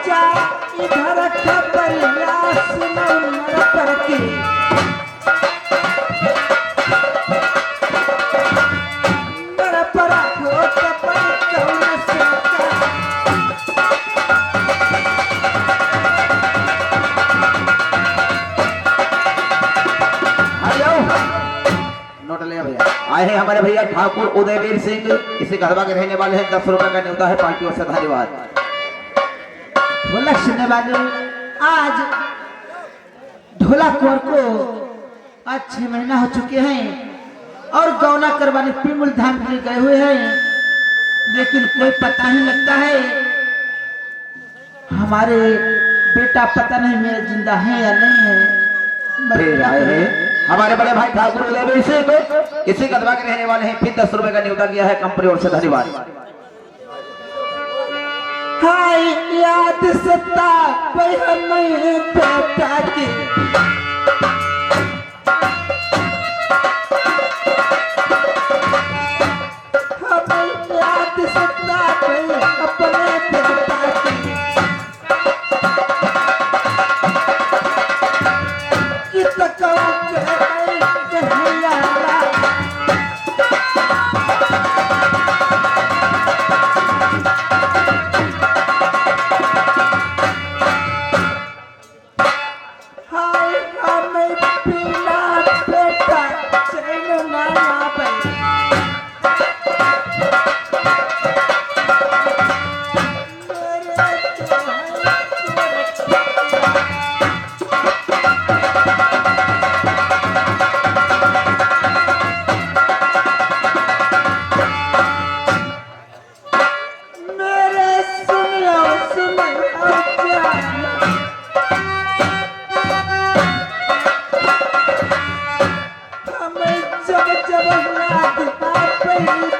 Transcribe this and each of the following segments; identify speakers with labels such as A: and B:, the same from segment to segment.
A: जा इधर खबरिया सुनो नर पर की नर पर खोट पर कौन से
B: नोट ले भैया। आए हैं हमारे भैया ठाकुर उदयवीर सिंह, इसी गढ़वा के रहने वाले हैं। 10 रुपए का न्योता है पार्टी और से धन्यवाद।
A: ढोलक सुनने वाले आज ढोलक को आज 6 महीना हो चुके हैं और गौना करवाने पिमुल धाम के लिए गए हुए हैं, लेकिन कोई पता नहीं लगता है। हमारे बेटा पता नहीं मेरे जिंदा है या नहीं है।
B: फिर आए हैं हमारे बड़े भाई ठाकुर उदयवीर सिंह, इसी गढ़वा के रहने वाले हैं। फिर 10 रुपए का न्योता किया है कंपनी और से धन्यवाद।
A: हाय याद सता हमें बेटा की हमें याद सता अपने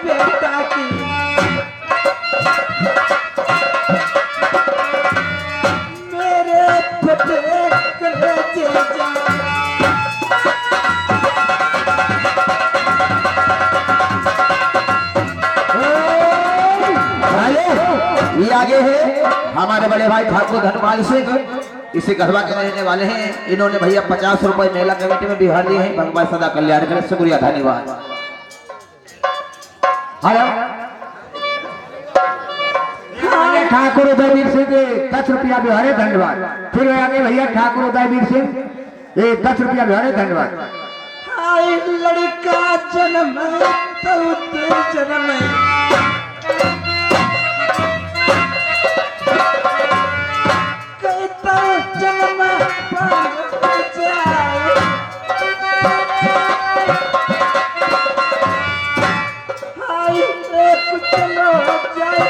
A: बेटा की
B: ये आगे है हमारे बड़े भाई ठाकुर धनपाल सिंह, इसी गढ़वा के रहने वाले हैं। इन्होंने भैया 50 रुपए मेला कमेटी में बिहार दिए हैं। भगवान सदा कल्याण करे, शुक्रिया धन्यवाद।
C: ठाकुर उदयवीर सिंह 10 रुपया बिहारे धन्यवाद। फिर आगे भैया ठाकुर उदयवीर सिंह 10 रुपया बिहारे धन्यवाद।
A: हाय लड़का जन्म तो जन्म जन्म हाय चलो जाए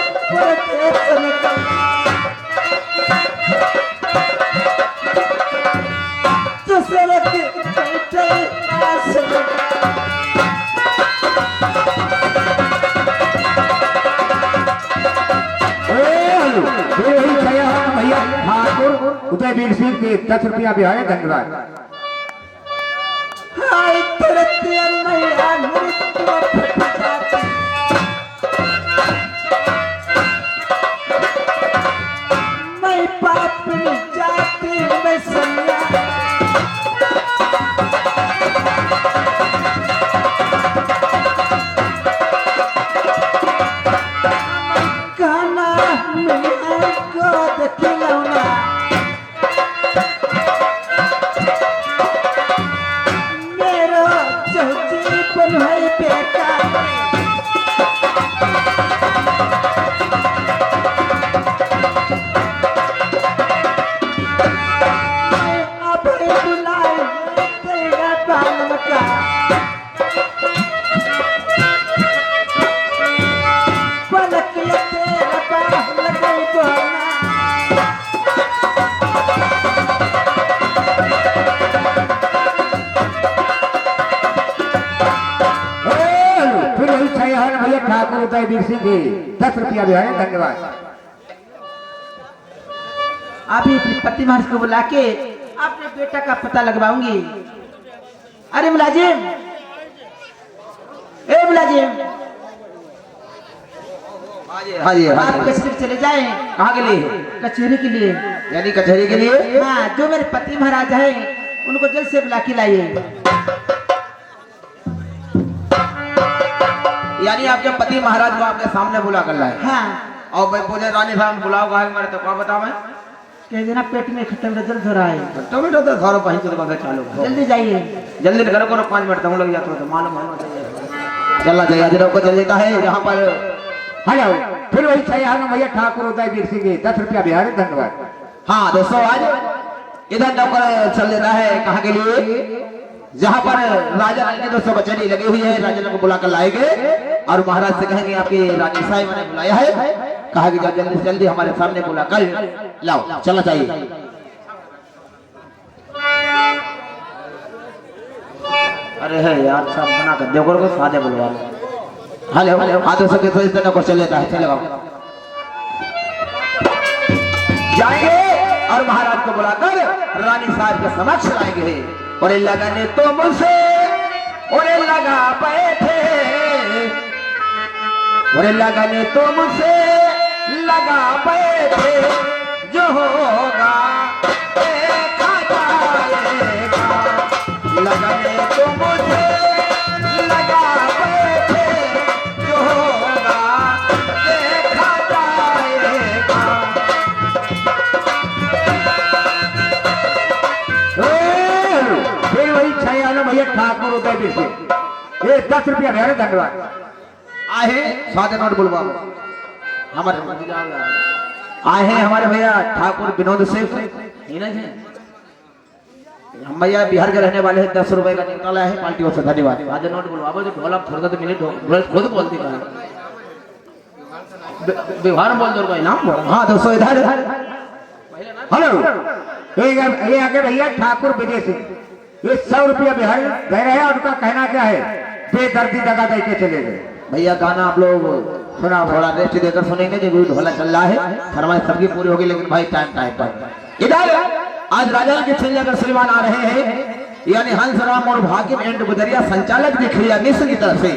C: भैया ठाकुर उदयवीर सिंह के 10 रुपया भी आए धन्यवाद।
A: हाय मैं पाप जाती मैं सन्या
C: ठाकुर उदयवीर सिंह 10 रुपया भी है धन्यवाद।
A: अभी पति महाराज को बुला के अपने बेटा का पता लगवाऊंगी। अरे मुलाजिम, ए मुलाजिम,
B: हाँ जी हाँ
A: आप
B: जी।
A: कचहरी चले जाए।
B: कहाँ के लिए?
A: कचहरी के लिए।
B: यानी कचहरी के लिए?
A: हाँ, जो मेरे पति महाराज है उनको जल्द से बुला के लाइए।
B: यानी आपके पति महाराज को आपके सामने बुला कर लाए।
A: हाँ,
B: और भाई बोले रानी साहब बुलाओ गाय मारे तो क्या बताओ मैं?
A: कह देना पेट में खट्टा मीठा जल्द हो रहा है।
B: टोमेटो तो सारो पहन के दुकान से चालू करो।
A: जल्दी जाइए।
B: जल्दी करो करो 5 मिनट तक लग जाता है तो मालूम होना चाहिए। चलना चाहिए आज को चल देता है जहाँ पर।
C: हेलो, फिर वही छह भैया ठाकुर उदय वीर सिंह 10 रुपया बिहार धन्यवाद।
B: हाँ दोस्तों, आज इधर नौकर चल देता है कहाँ के लिए? जहाँ पर राजा रानी की दोस्तों कचहरी लगी हुई है, राजा को बुलाकर लाएंगे और महाराज से कहेंगे आपकी रानी साहिब ने बुलाया है, कहा कि जब जल्दी से जल्दी हमारे सामने बुलाकर लाओ। चलना चाहिए। अरे है यार, सब बना कर देखो को सादे बुलवा लो। हेलो हाथों से तो इस तरह को चल लेता है। चलेगा जाएंगे और महाराज को बुलाकर रानी साहब के समक्ष लाएंगे। और लगाने तो मुझसे और लगा बैठे, और लगाने तो मुझसे लगा बैठे, जो होगा देखा जाएगा। लगाने तो मुझे लगा बैठे, जो होगा देखा जाएगा।
C: फिर वही छह भैया ठाकुर उदय वीर सिंह ये 10 रुपया बिहार धन्यवाद।
B: आहे सादे नोट बुलवा हमारे आए हैं हमारे भैया ठाकुर विनोद सिंह। हम भैया बिहार के रहने वाले हैं। 10 रुपए का निकाला है पार्टियों से। धन्यवाद। आज नोट बुलवा जो ढोला थोड़ा तो मिले खुद बोलती व्यवहार बोल दो इनाम बोल। हाँ दोस्तों इधर।
C: हेलो, ये आगे भैया ठाकुर विजय सिंह ये 100 रुपया बिहार दे रहे हैं। उनका कहना क्या है? बेदर्दी दगा दे के चले गए।
B: भैया गाना आप लोग
C: सुना
B: थोड़ा रेस्ट देकर सुनेंगे। जो ढोला चल रहा है फरमाइश सबकी पूरी होगी, लेकिन भाई टाइम टाइम पर। इधर आज राजा के छह जाकर श्रीमान आ रहे हैं, यानी हंसराम और भाकिम एंड गुदरिया संचालक दिखलिया मिश्र की तरफ से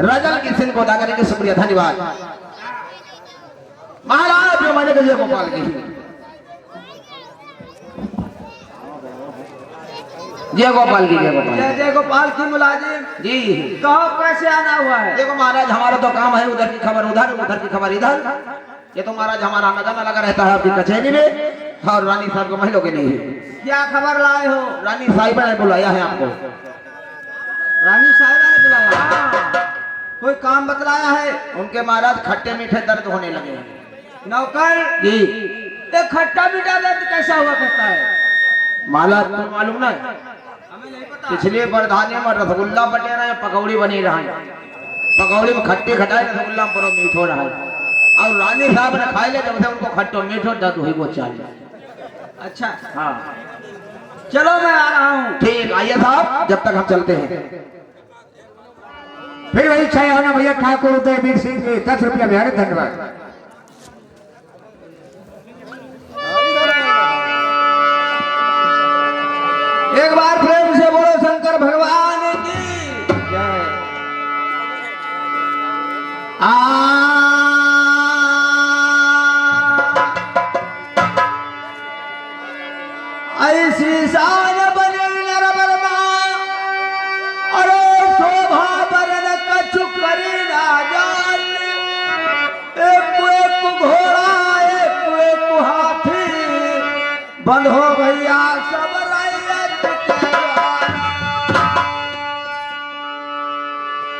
B: राजा के सिंह को अदा करेंगे। शुक्रिया धन्यवाद। महाराज जो मैंने जय गोपाल की जय गोपाल की जय गोपाल
A: जय गोपाल की मुलाजिम
B: जी।
A: कहो कैसे आना हुआ है?
B: देखो महाराज, हमारा तो काम है उधर की खबर उधर, उधर की खबर इधर। ये तो महाराज हमारा आना जाना लगा रहता है आपकी कचहरी में और रानी साहब को महिलों के लिए।
A: क्या खबर लाए हो?
B: रानी साहिबा ने बुलाया है आपको।
A: रानी साहिबा ने बुलाया? हाँ। कोई काम बतलाया है?
B: उनके महाराज खट्टे मीठे दर्द होने लगे हैं।
A: नौकर
B: जी
A: ये खट्टा मीठा दर्द कैसा हुआ करता है?
B: महाराज तो मालूम ना,
A: हमें नहीं पता।
B: पिछले बरधाने में रसगुल्ला बटे रहे, पकौड़ी बनी रहा है। पकौड़ी में खट्टे खटाए, रसगुल्ला में मीठ हो रहा है। और रानी साहब ने खाए ले, जब से उनको खट्टो मीठो दर्द हुई वो चाहिए।
A: अच्छा
B: हाँ
A: चलो मैं आ रहा हूँ।
B: ठीक, आइए साहब, जब तक हम चलते हैं।
C: फिर वही छह भैया ठाकुर उदय वीर सिंह 10 रुपया बिहार धन्यवाद।
A: एक बार प्रेम से बोलो शंकर भगवान की जय। ऐसी शान बने नर बर्मा, अरे शोभा बरन कछु करी ना जान। एक घोड़ा एक हाथी, बंधो भैया सब रैयत के द्वार।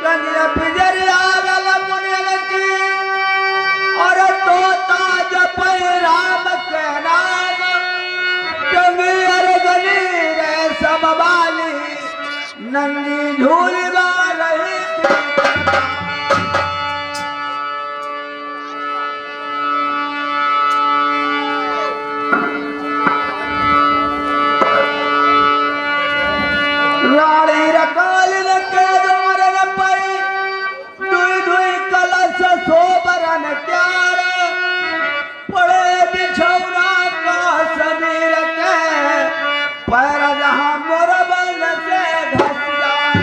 A: कन्या पिजरिया गल मुनियल की, और तोता जपै राम के नाम। टंगियर गली रे सब बाली, नंगी झूल गा रही थी। रानी रकालिन के द्वार पई, दुई दुई कलश सोबरन क्यार। पड़े बिछौना का समीर के, पैर जहां मोरबन से धस जाए।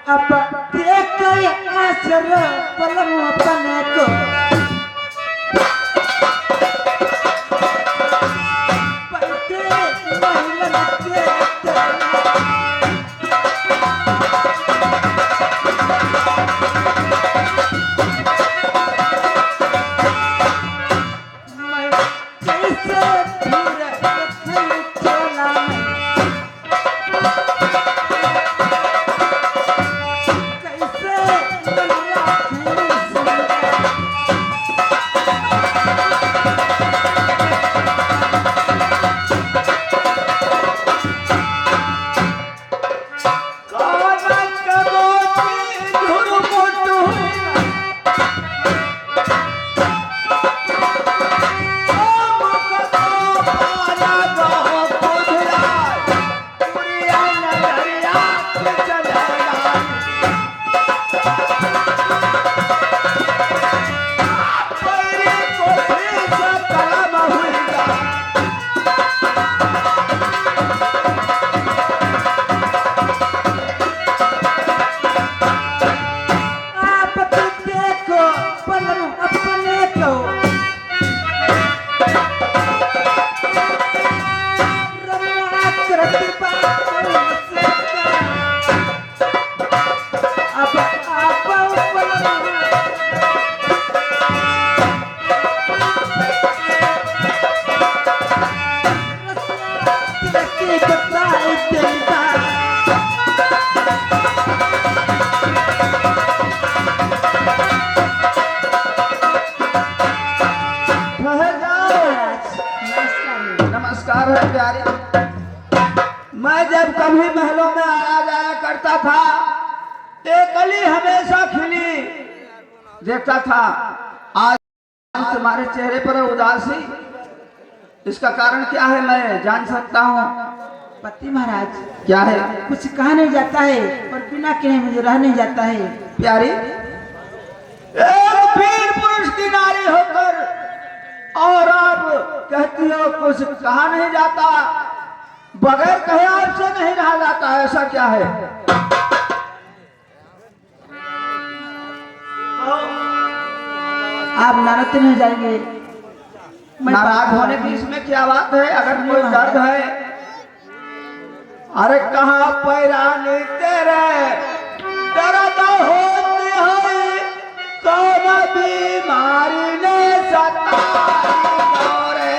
A: अब देख आचर पलम अपन को पलटे महिला के मैं कैसे दूर चला
B: नमस्कार है प्यारे।
C: मैं जब कभी महलों में आया जाया करता था, एक कली हमेशा खिली देखता था।
B: आज तुम्हारे चेहरे पर उदासी, इसका कारण क्या है मैं जान सकता हूँ?
A: पति महाराज
B: क्या है?
A: कुछ कहा नहीं जाता है और बिना कहे मुझे रह नहीं जाता है।
B: प्यारी,
C: एक वीर पुरुष की नारी होकर और आप कहती हो कुछ कहा नहीं जाता, बगैर कहे आपसे नहीं रहा जाता, ऐसा क्या है?
A: आप नाराज नहीं जाएंगे?
B: नाराज होने की इसमें क्या बात है? अगर कोई दर्द है
A: अरे कहाँ पैरानी तेरे दर्द होते हैं, कौन बीमारी ने सताई रे।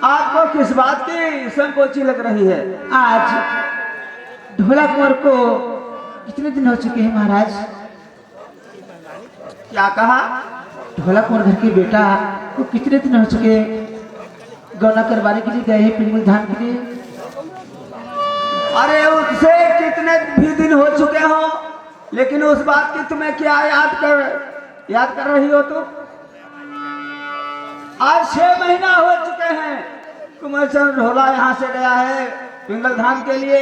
A: आपको किस बात की संकोची लग रही है?
D: आज ढोला कुंवर को कितने दिन हो चुके हैं महाराज?
A: क्या कहा?
D: ढोला कुंवर घर के बेटा को कितने दिन हो चुके गौना करवाने के लिए गए हैं पिंगल धाम के लिए?
A: अरे उससे कितने भी दिन हो चुके हो, लेकिन उस बात की तुम्हें क्या याद कर रही हो तुम? आज 6 महीना हो चुके हैं कुंवर चंद ढोला यहाँ से गया है पिंगल धाम के लिए।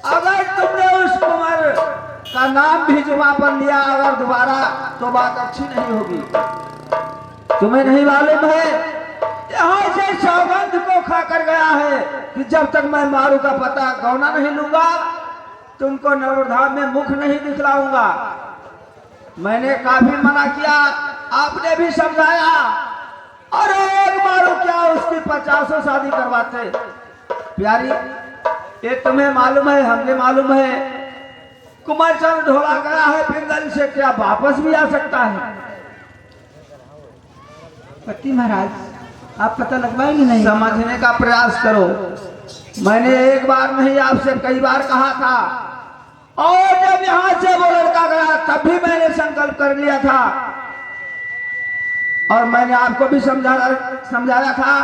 A: अगर तुमने उस कुंवर का नाम भी जुबान पर लिया अगर दोबारा तो बात अच्छी नहीं होगी। तुम्हें नहीं मालूम है यहाँ से सौगंध को खाकर गया है कि जब तक मैं मारू का पता गौना नहीं लूंगा तुमको नवरधाम में मुख नहीं दिखलाऊंगा। मैंने काफी मना किया, आपने भी समझाया, और एक मारू क्या उसकी 50 शादी करवाते। प्यारी ये तुम्हें मालूम है, हमें मालूम है, कुमारचंद ढोला गया है पिंगल से, क्या वापस भी आ सकता है?
D: पति महाराज आप पता लगवाएंगे नहीं?
A: समझने का प्रयास करो। मैंने एक बार नहीं आपसे कई बार कहा था, और जब यहाँ से वो लड़का गया तब भी मैंने संकल्प कर लिया था, और मैंने आपको भी समझाया था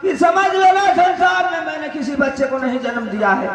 A: कि समझ लेना संसार में मैंने किसी बच्चे को नहीं जन्म दिया है।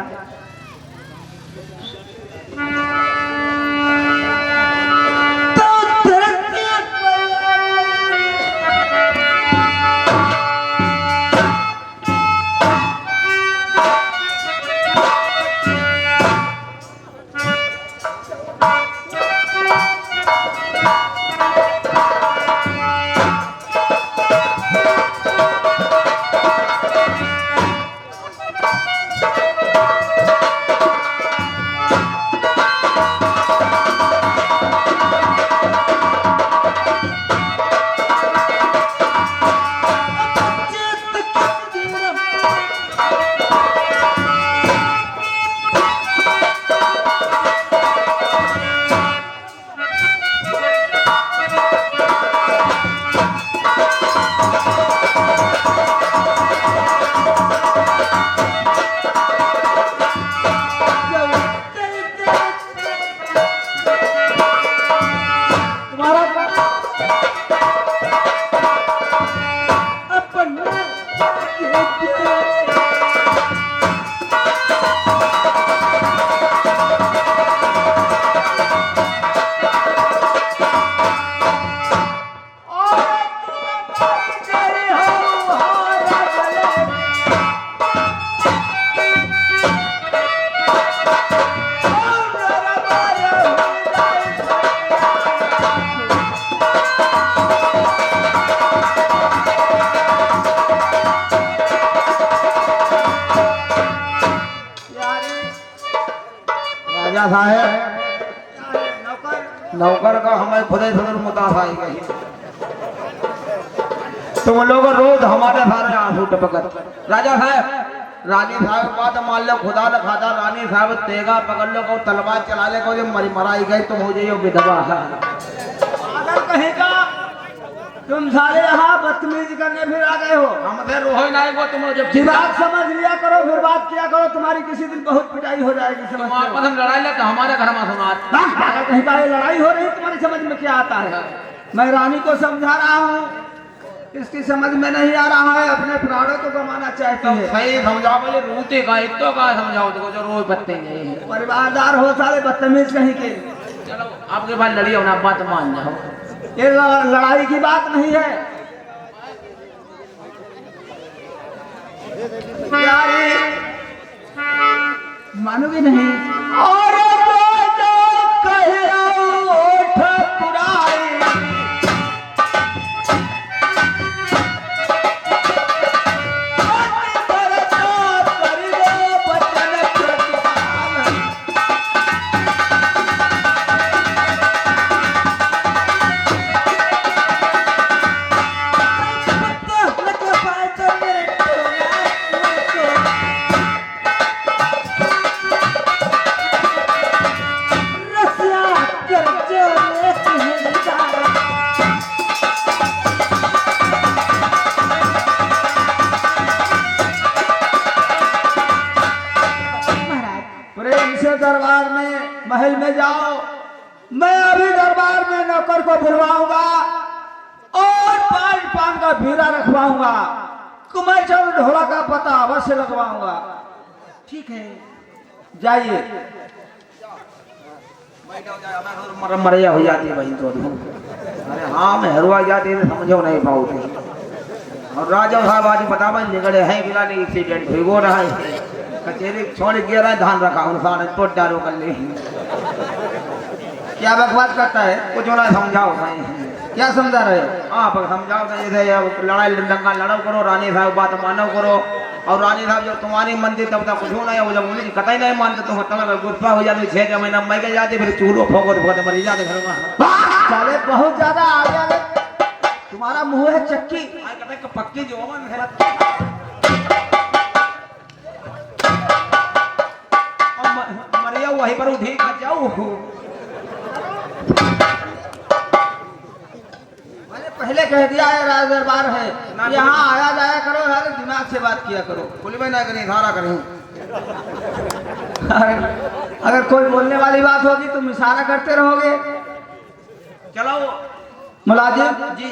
B: नौकर का हमें खुदे खुद मुताफा ही कही।
A: तुम लोग रोज हमारे
B: हमारे आंसू टपकत। राजा साहब रानी साहब बात मान लो, खुदा न खाता रानी साहब तेगा पकड़ लो को तलवार चला ले को जब मराई गई तुम हो जाइयो विधवा।
A: अगर कहेगा तुम सारे यहाँ बदतमीजी करने फिर आ गए हो,
B: हमसे रोहो ना को तुम जब
A: बात समझ लिया करो फिर बात किया करो, तुम्हारी किसी दिन बहुत पिटाई हो जाएगी। समझ
B: आपस में लड़ाई लेते हमारे घर में सुना
A: कहीं का ये लड़ाई हो रही तुम्हारी समझ में क्या आता है? मैं रानी को समझा रहा हूँ, इसकी समझ में नहीं आ रहा है, अपने प्राणों को गंवाना चाहती है।
B: सही समझाओ, बोले रोते का इतो का समझाओ देखो जो रोज बत्ते नहीं
A: परिवारदार हो सारे बदतमीज कहीं के।
B: चलो आपके पास लड़ी हो ना, बात मान जाओ,
A: ये लड़ाई की बात नहीं है।
D: मानोगे नहीं?
A: और दरबार में महल में जाओ, मैं अभी दरबार में नौकर को बुलवाऊंगा और 5 पान का भीरा रखवाऊंगा, कुमारचंद ढोला का पता अवश्य लगवाऊंगा।
D: ठीक है
A: जाइए।
B: मरिया हो जाती है भाई तो। अरे हाँ मैं हरवा जाती है समझो नहीं पाओगे। और राजा साहब आज बतावन निकले हैं बिना एक्सीडेंट भिगो रहा है। कचेरी छोड़ गया रहा धान रखा हूँ सारे तो डालो कर ले
A: क्या बकवास करता है?
B: कुछ ना समझाओ भाई
A: क्या समझा रहे हो?
B: हाँ पर समझाओ तो जैसे लड़ाई दंगा लड़ो करो रानी साहब बात मानो करो और रानी साहब जब तुम्हारी मंदिर तब तक कुछ नहीं हो जब उन्हें कतई नहीं मानते तुम तुम्हें गुस्सा हो जाती 6 महीना मैं के जाते फिर चूल्हो फोको तो मरी जाते घर में
A: साले बहुत ज्यादा आगे आगे तुम्हारा मुंह है चक्की।
B: पक्की जो मरिया वहीं पर उठी जाऊ
A: मैंने पहले कह दिया है राज दरबार है, यहाँ आया जाया करो, हर दिमाग से बात किया करो।
B: कुल में ना करें इशारा करें
A: अगर कोई बोलने वाली बात होगी तुम इशारा करते रहोगे।
B: चलो
A: मुलाजिम
B: जी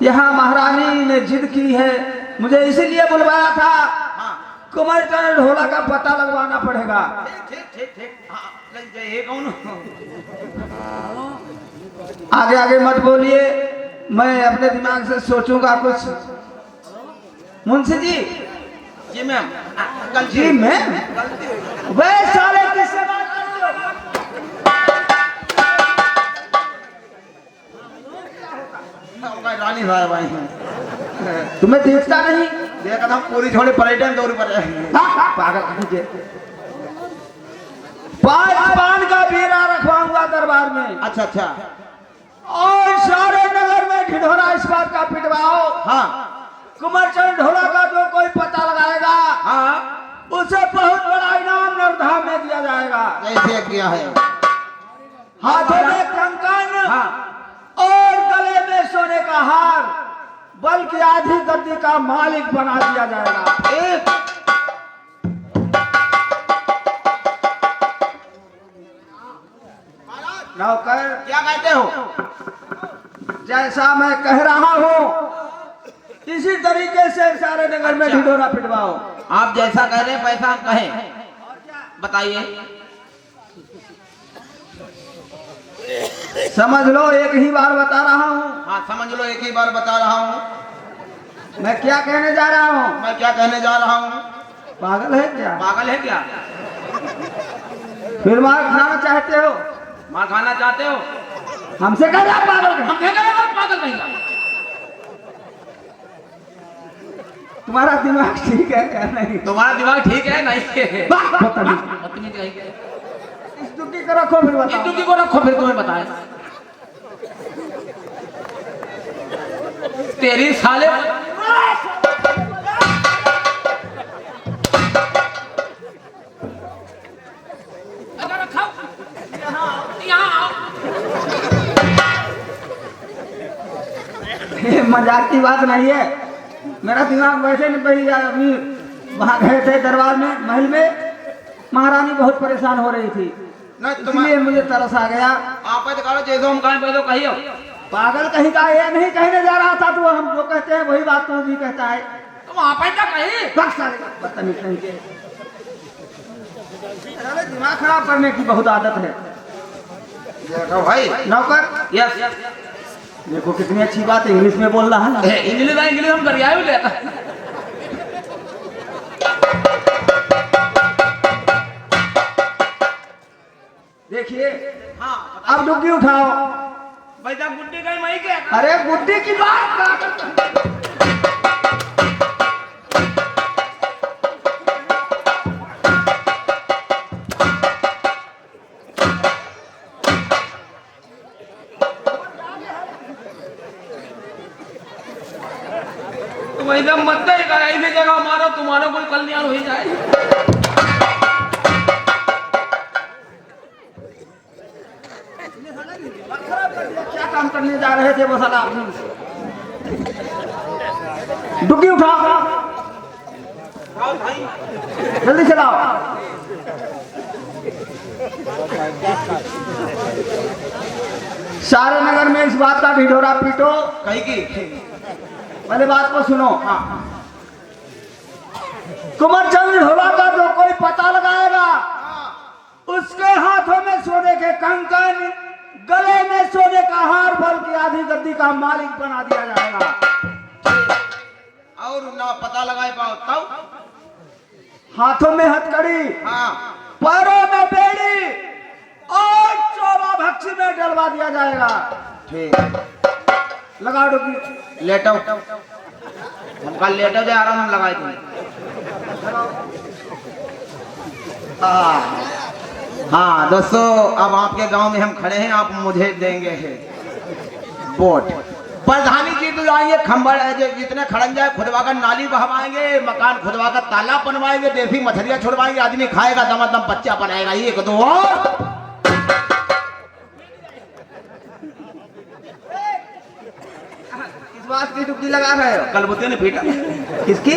A: यहाँ महारानी ने जिद की है, मुझे इसीलिए बुलवाया था।
B: हाँ
A: कुमार चरण ढोला का पता लगवाना पड़ेगा।
B: ठीक ठीक ठीक हाँ लग जाइए कौन
A: आगे आगे मत बोलिए, मैं अपने दिमाग से सोचूंगा कुछ। मुंशी जी
B: जी मैम
A: जी मैम वे साले किससे बात कर रहे
B: हो रानी साहब आई हैं
A: तुम्हें देखता नहीं?
B: देखा था पूरी छोड़ी पर्यटन दौरी पर
A: पागल कीजिए। 5 पान का बीरा रखवाऊंगा दरबार में
B: अच्छा अच्छा
A: और सारे नगर में ढिढोरा इस बात का पिटवाओ।
B: हाँ
A: कुमार चरण ढोला का जो कोई पता लगाएगा
B: हाँ
A: उसे बहुत बड़ा इनाम नरधाम में दिया जाएगा।
B: कैसे किया है
A: हाथों में कंकन
B: हाँ
A: और गले में सोने का हार, बल्कि आधी गद्दी का मालिक बना दिया जाएगा।
B: एक
A: नौकर
B: क्या कहते हो
A: जैसा मैं कह रहा हूँ इसी तरीके से सारे नगर में
B: अच्छा।
A: ढिढोरा पिटवाओ।
B: आप जैसा कह रहे हैं पैसा हम कहें बताइए
A: समझ लो, एक ही बार बता रहा हूँ।
B: हाँ समझ लो एक ही बार बता रहा हूँ
A: मैं क्या कहने जा रहा हूँ?
B: मैं क्या कहने जा रहा हूँ
A: पागल है क्या?
B: पागल है क्या
A: फिर मार खाना चाहते हो?
B: मार खाना चाहते हो
A: हमसे कह रहा पागल
B: हम क्या करें पागल नहीं का
A: तुम्हारा दिमाग ठीक है क्या? नहीं
B: तुम्हारा दिमाग ठीक है नहीं है
A: बदतमीज इस दुखी को रखो फिर बताओ।
B: दुखी को रखो फिर तुम्हें बताए तेरी साले
A: ये मजाक की बात नहीं है। मेरा दिमाग वैसे नहीं पड़ी यार। अभी वहाँ गए थे दरबार में, महल में, महारानी बहुत परेशान हो रही थी, इसलिए मुझे तरस आ गया।
B: आप दिखा जैसे हम कहें तो कहियो
A: पागल कहीं का ये नहीं कहने जा रहा था, तो हम जो कहते हैं वही बात तो भी कहता है।
B: तुम आप कहीं
A: बदतमीज कहीं के। अरे दिमाग खराब करने की बहुत आदत है।
B: देखो भाई
A: नौकर
B: यस
A: देखो कितनी अच्छी बात इंग्लिश में बोल रहा है।
B: इंग्लिश हम दरिया भी लेता
A: देखिए
B: हाँ
A: अब डुग्गी उठाओ।
B: भाई साहब गुड्डी गई मई के
A: अरे गुड्डी की बात
B: तुम एकदम मत ऐसी जगह मारो तुम्हारा कोई कल्याण हो जाए
A: क्या काम करने जा रहे थे वो साला आपने? डुग्गी उठाओ, जल्दी चलाओ। सारे नगर में इस बात का ढिढोरा पीटो।
B: कहीं की
A: पहले बात को सुनो। कुंवर चंद्र ढोला का जो कोई पता लगाएगा उसके हाथों में सोने के कंकन, गले में सोने का हार, बल्कि आधी गद्दी का मालिक बना दिया जाएगा।
B: और ना पता लगाए पाओ तब
A: हाथों में हथकड़ी,
B: हाँ
A: पैरों में बेड़ी और चोला भक्सी में डलवा दिया जाएगा।
B: ठीक है।
A: लगाओ डुबकी।
B: लेटो, हम कल लेटो जाए आराम हम लगाए थे। हाँ दोस्तों, अब आपके गांव में हम खड़े हैं, आप मुझे देंगे वोट। प्रधानी जी तो आएंगे, खंबड़ जितने खड़न जाए खुदवा का नाली बहवाएंगे, मकान खुदवा का तालाब बनवाएंगे, देसी मछलियां छुड़वाएंगे, आदमी खाएगा दमादम बच्चा बनाएगा। एक दो और
A: किस बात की डुबकी लगा रहे हो?
B: कलबुती ने पीटा।
A: किसकी?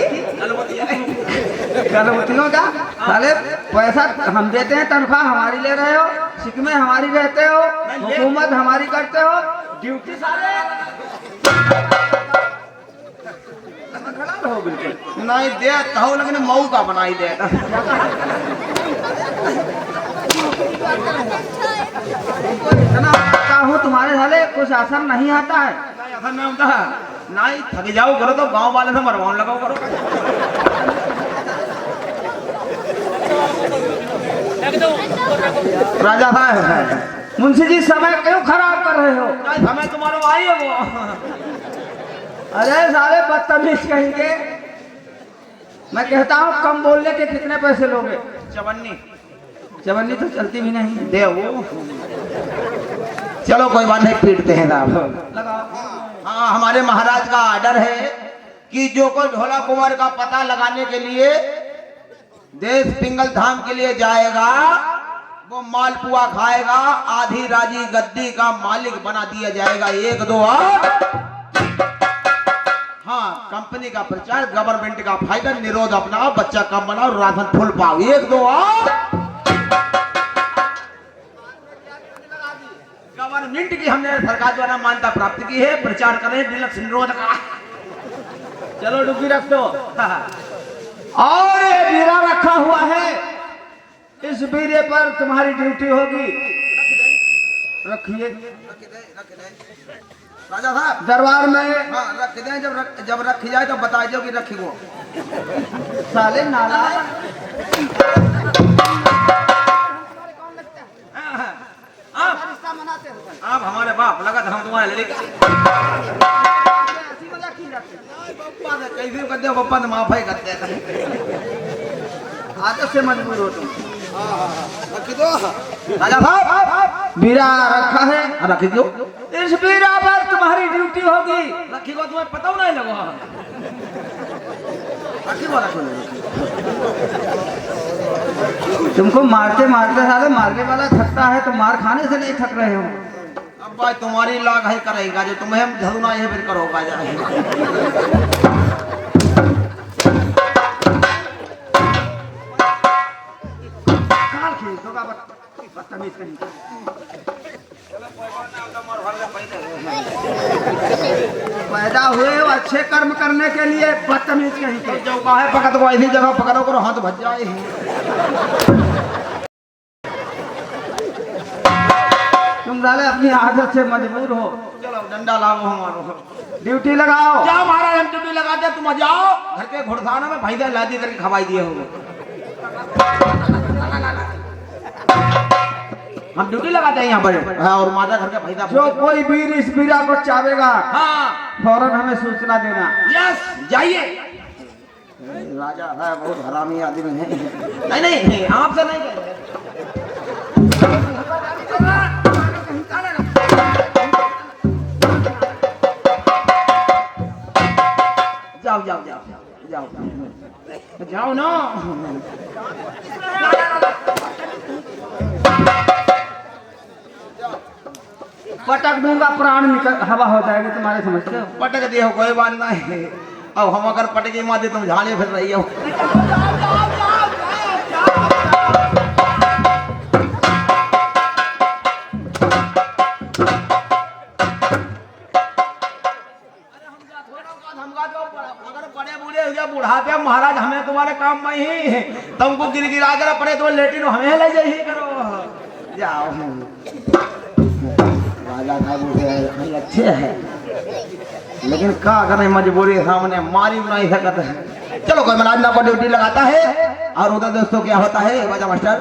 A: कलबुतियों का? साले पैसा हम देते हैं, तनख्वाह हमारी ले रहे हो, सिकमे हमारी रहते हो, हुकूमत हमारी करते हो, ड्यूटी साले खड़ा रहो बिल्कुल।
B: नहीं दे कहो, लेकिन मऊ का बनाई दे।
A: इतना हूँ तुम्हारे साले कुछ असर नहीं आता है।
B: असल में होता है नहीं, थक जाओ करो तो गांव वाले से मरवान लगाओ करो।
A: राजा साहब, मुंशी जी समय क्यों खराब कर रहे हो?
B: समय तुम्हारा आई है वो।
A: अरे साले बदतमीज कहेंगे। मैं कहता हूँ कम बोलने के कितने पैसे लोगे?
B: चवन्नी
A: चवन्नी तो चलती भी नहीं।
B: दे वो। चलो कोई बात नहीं, पीटते हैं साहब।
A: लगाओ।
B: हाँ, हमारे महाराज का आर्डर है कि जो कोई ढोला कुंवर का पता लगाने के लिए देश पिंगल धाम के लिए जाएगा, वो मालपुआ खाएगा, आधी राजी गद्दी का मालिक बना दिया जाएगा। एक दो और हाँ, कंपनी का प्रचार, गवर्नमेंट का फायदा, निरोध अपनाओ, बच्चा कम बनाओ, राशन फुल पाओ। एक दो और गवर्नमेंट की हमने सरकार द्वारा मान्यता प्राप्त की है, प्रचार करें डिलक्स निरोध का।
A: चलो डुबकी रख दो। और ये बीरा रखा हुआ है, इस बीरे पर तुम्हारी ड्यूटी होगी। रखिए
B: राजा साहब,
A: दरबार में।
B: हाँ रख दें, जब रख जाए तो बता दो कि रखी वो।
A: साले नाला
B: आप हमारे बाप लगा था, हम तुम्हारे लड़के कैसे करते हो पप्पा, तो माफी करते हैं।
A: आदत से मजबूर हो तुम।
B: रख दो राजा साहब,
A: बीरा रखा है,
B: रख दो।
A: इस बीरा पर तुम्हारी ड्यूटी होगी।
B: रखी को तुम्हें पता नहीं लगा। रखी को
A: तुमको मारते मारते साले मारने वाला थकता है, तो मार खाने से नहीं थक रहे हो।
B: अब भाई तुम्हारी लाग है करेगा, जो तुम्हें हम झलना है फिर करोगा जाएगा।
A: काल खींचोगा बदतमीज कहीं। पैदा हुए हो अच्छे कर्म करने के लिए, बदतमीज कहीं के।
B: जो कहा है पकड़ को ऐसी जगह पकड़ो करो, हाथ भज जाए।
A: तुम साले अपनी आदत से मजबूर हो।
B: चलो डंडा लाओ हमारो।
A: ड्यूटी लगाओ।
B: जाओ महाराज, हम ड्यूटी लगा दे, तुम जाओ घर के घुड़साना में भाई लादी करके खवाई दिए होंगे। हम ड्यूटी लगाते हैं यहाँ पर। हाँ, और माता घर के भाई
A: जो कोई वीर इस बीरा को चाहेगा,
B: हाँ
A: फौरन हमें सूचना देना।
B: यस, जाइए। राजा है बहुत हरामी आदमी है। नहीं नहीं, आपसे नहीं कह रहे। जाओ जाओ जाओ जाओ जाओ ना।
A: पटक दूंगा, प्राण निकल हवा हो जाएगी तुम्हारे, समझते हो?
B: पटक दिए हो, कोई बात नहीं। अब हम अगर पटकी मारते तुम झाड़े फिर रही हो। बुढ़ापे महाराज हमें तुम्हारे काम में ही तुमको गिर गिरा कर पड़े तो लेटिन हमें ले जाइए करो। जाओ राजा साहब अच्छे है, लेकिन क्या करें, मजबूरी सामने मारी नहीं सकते। चलो कोई महाराज ना को ड्यूटी लगाता है। और उधर दोस्तों क्या होता है बाजा मास्टर,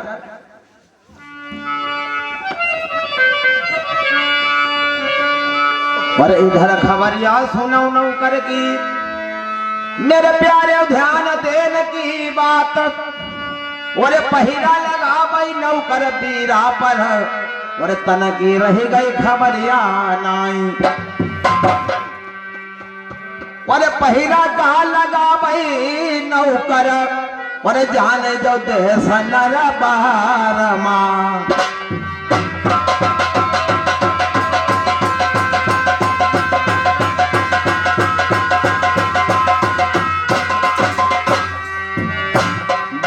B: पर इधर खबरिया सुनो नौ कर की मेरे प्यारे ध्यान देने की बात। और पहिरा लगा भाई नौकर बीरा पर और तन की रह गई खबरिया नाई। और पहिरा कहा लगा भाई नौकर और जाने जो देश नर बार मां।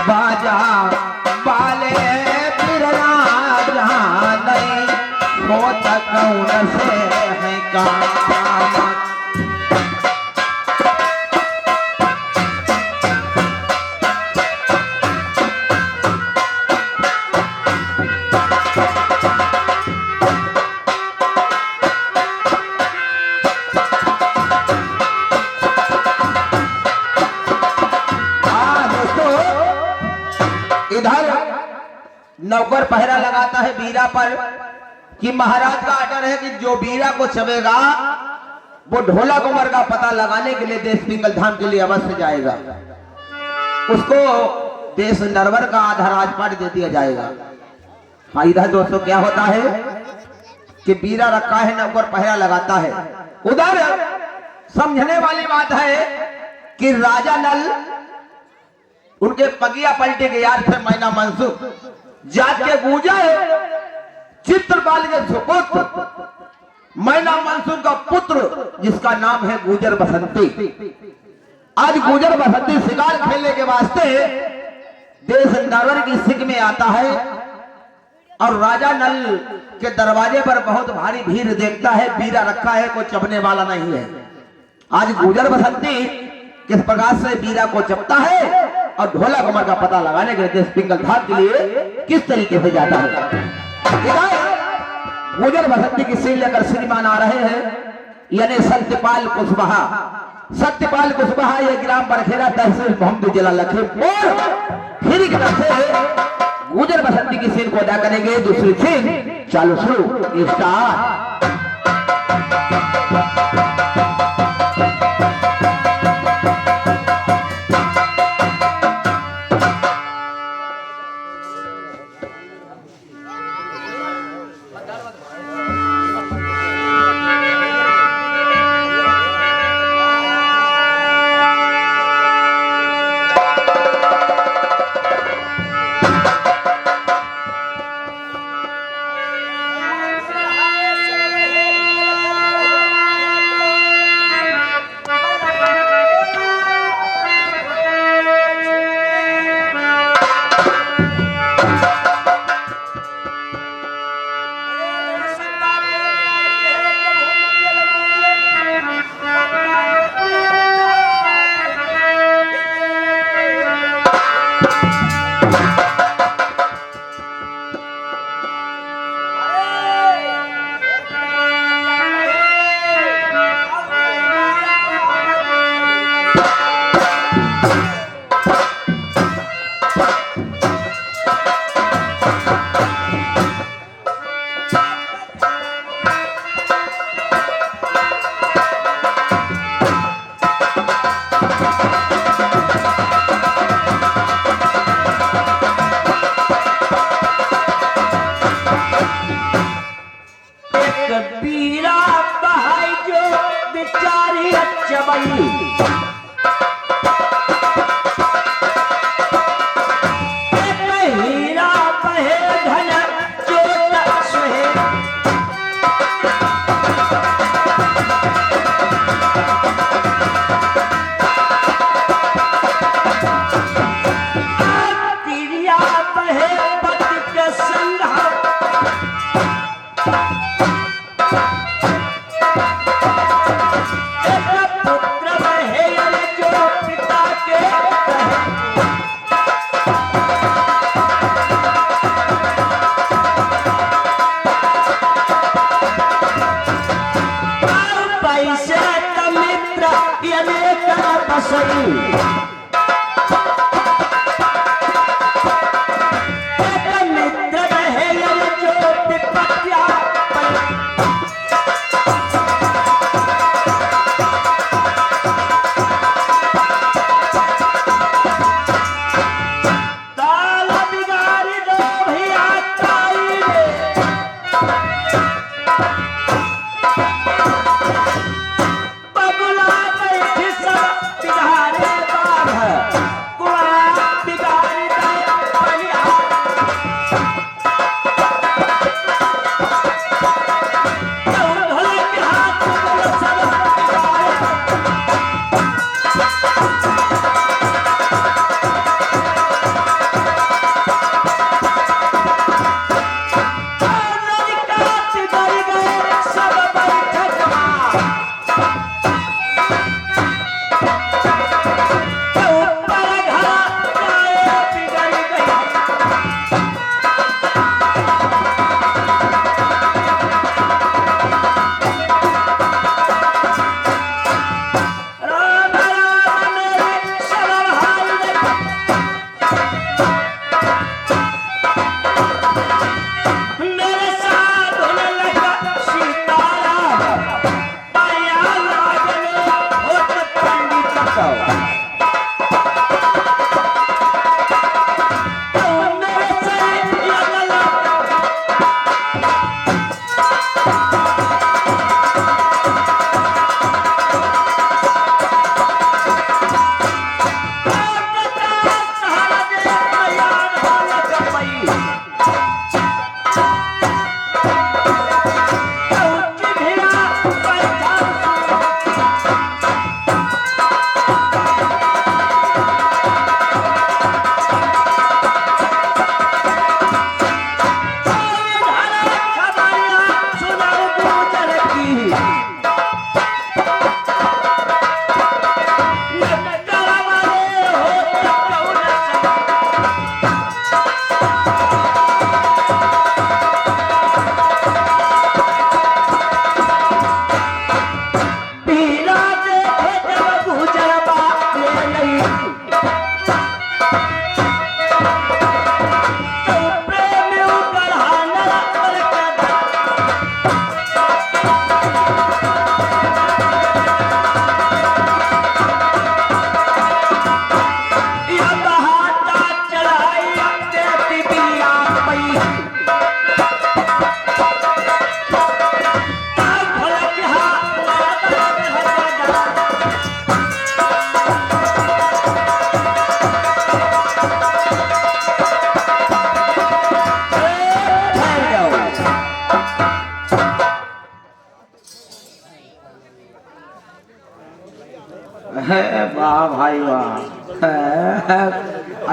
B: बाजा बाले बिरना जहां नहीं हो तकौन से है काम। इधर नौकर पहरा लगाता है बीरा पर कि महाराज का आर्डर है कि जो बीरा को चबेगा वो ढोला कुमार का पता लगाने के लिए देश पिंगल धाम के लिए अवश्य जाएगा। उसको देश नरवर का आधा राजपाट दे दिया जाएगा। हाँ इधर दोस्तों क्या होता है कि बीरा रखा है नौकर पहरा लगाता है। उधर समझने वाली बात है कि राजा नल उनके पगिया पलटे के याद थे मैना मनसुख जात के गुजर चित्रपाल के सुपुत्र मैना मनसुख का पुत्र जिसका नाम है गुजर बसंती। आज गुजर बसंती शिकार खेलने के वास्ते देश नरवर की सिक में आता है और राजा नल के दरवाजे पर बहुत भारी भीड़ देखता है। बीरा रखा है, कोई चबने वाला नहीं है। आज गुजर बसंती किस प्रकार से बीरा को चपता है और ढोला कमर का पता लगाने के लिए पिंगल धाम के लिए किस तरीके से जाता है। गुजर बसंती की सील लेकर श्रीमान आ रहे हैं, यानी सत्यपाल कुशवाहा। सत्यपाल कुशवाहा ये ग्राम बरखेरा तहसील मोहम्मद जिला लखीमपुर खीरी की तरफ से गुजर बसंती की सील को अदा करेंगे। दूसरी सील चालू शुरू स्टार्ट।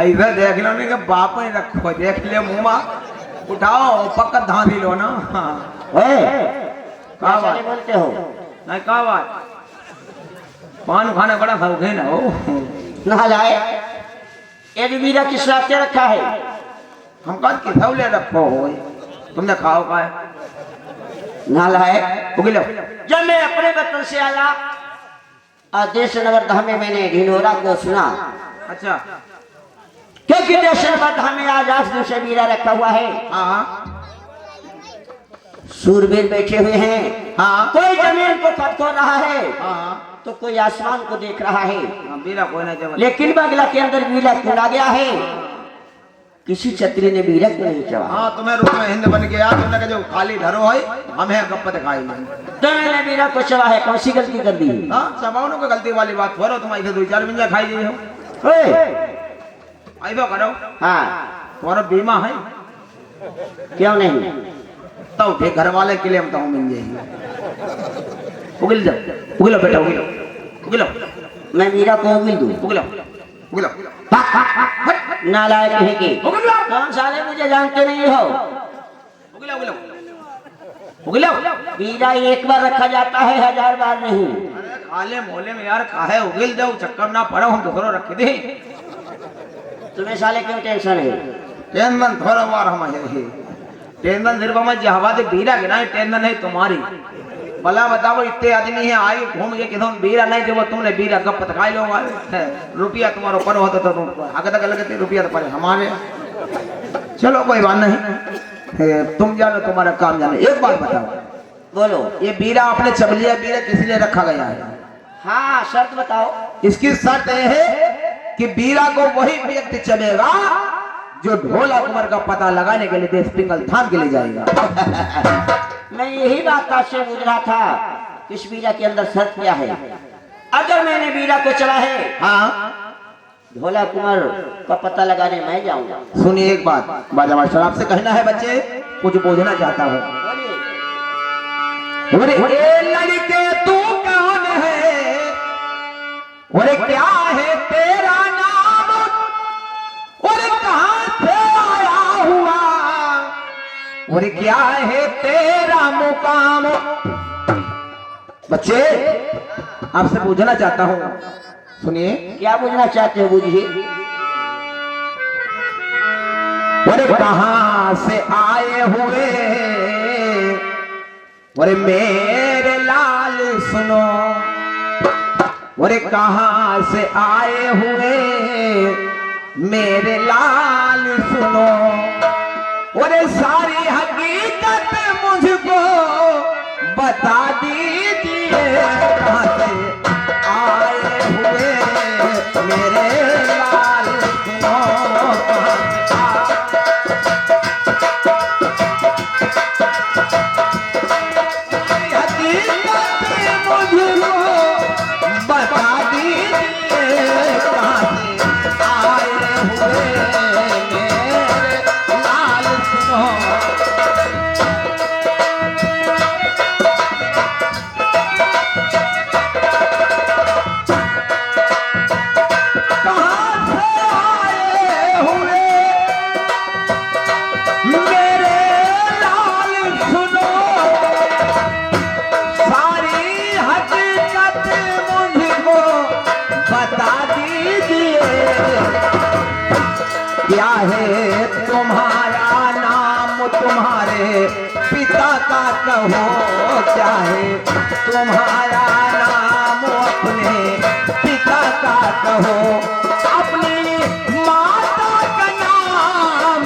B: ऐसा देख लो नहीं कि बाप ने रखो, देख ले मुँह उठाओ पक्का धांधी लो ना।
C: क्या बात बोलते हो?
B: नहीं का बात, पान खाने बड़ा खाओगे ना हो।
C: नालायक, ये भी मीरा किस रास्ते रखा है?
B: हम कद की थौले रखो हो, तुमने खाओ का है?
C: नालायक,
B: उगलो
C: जब मैं अपने वतन से आया देश नगर धाम में मैंने ढिंढोरा को सुना,
B: अच्छा
C: क्योंकि देश नगर धाम में आज 8 दिन से मीरा रखा हुआ है।
B: हाँ
C: सूरवीर बैठे हुए हैं,
B: हाँ
C: कोई जमीन को खटखो रहा है
B: हाँ
C: तो कोई आसमान को देख रहा है,
B: बीरा कोई ना जब
C: लेकिन बगला के अंदर मीरा चुना गया है। किसी छतरी ने मीरा को नहीं चढ़ा।
B: हाँ तुम्हें रूप में हिंद बन गया, तुमने कहा जो खाली धरो है हमें गप्प दिखाई नहीं।
C: तो मैंने मीरा को चढ़ा है, कौन सी गलती कर दी?
B: हाँ सबाउनों को गलती वाली बात करो, तुम ऐसे 2-4 मिंजा खाई जाइए हो।
C: ओए,
B: ऐसा करो,
C: हाँ
B: तुम्हारा बीमा है
C: क्यों नहीं?
B: तो उठे घर वाले के लिए हम तो मिल जाएंगे। उगल जाओ, उगलो बेटा उगलो, उगलो
C: मैं मीरा को उगिल दूं?
B: उगलो उगलो
C: नालायक है कि
B: उगलो
C: कौन साले मुझे जानते नहीं हो?
B: उगलो उगलो उगलो।
C: मीरा एक बार रखा जाता है, 1000 बार नहीं।
B: अरे खाले मोहल्ले में यार काहे उगल जाओ, चक्कर ना पड़ो, हम दूसरों रखे दे।
C: तुम्हें साले क्यों टेंशन है?
B: टेंशन थोड़ा बार हम है, टेंशन सिर्फ हमें जहावा से बीरा गिना, टेंशन है तुम्हारी। भला बताओ इतने आदमी है आए घूम के किधर बीरा नहीं देवो, तुमने बीरा गप खाई लो, रुपया तुम्हारे ऊपर होता तो तुम आगे तक लगते रुपया तो पड़े हमारे। चलो कोई बात नहीं, तुम जानो तुम्हारा काम जाने। एक बात बताओ,
C: बोलो।
B: ये बीरा आपने चबलिया बीरा किस लिए रखा गया है?
C: हाँ शर्त बताओ।
B: इसकी शर्त यह है कि बीरा को वही व्यक्ति चलेगा जो ढोला कुमार का पता लगाने के लिए देश पिंगल थान के लिए जाएगा।
C: मैं यही बात आपसे पूछ रहा था, इस बीरा के अंदर शर्त क्या है? अगर मैंने बीरा को चला है,
B: हाँ
C: ढोला कुमार का पता लगाने मैं जाऊंगा।
B: सुनिए एक बात, बाजा मास्टर आपसे कहना है बच्चे, कुछ बोझना चाहता हूँ।
C: बोलिए।
B: लड़के तू कौन है, और क्या है तेरा नाम, और कहाँ से आया हुआ, और क्या है तेरा मुकाम? बच्चे आपसे पूछना चाहता हूँ, सुनिए।
C: क्या पूछना चाहते हो? बुझिए।
B: और कहाँ से आए हुए, और मेरे लाल सुनो, और कहाँ से आए हुए मेरे लाल सुनो, और सारी हकीकत मुझको बता दीजिए, कहाँ से आए हुए मेरे लाल सुनो, कहाँ से सारी हकीकत मुझको बता दीजिए, कहाँ से आए हुए मेरे लाल सुनो। क्या है तुम्हारा नाम, तुम्हारे पिता का कहो, क्या है तुम्हारा नाम, अपने पिता का कहो, अपनी माता का नाम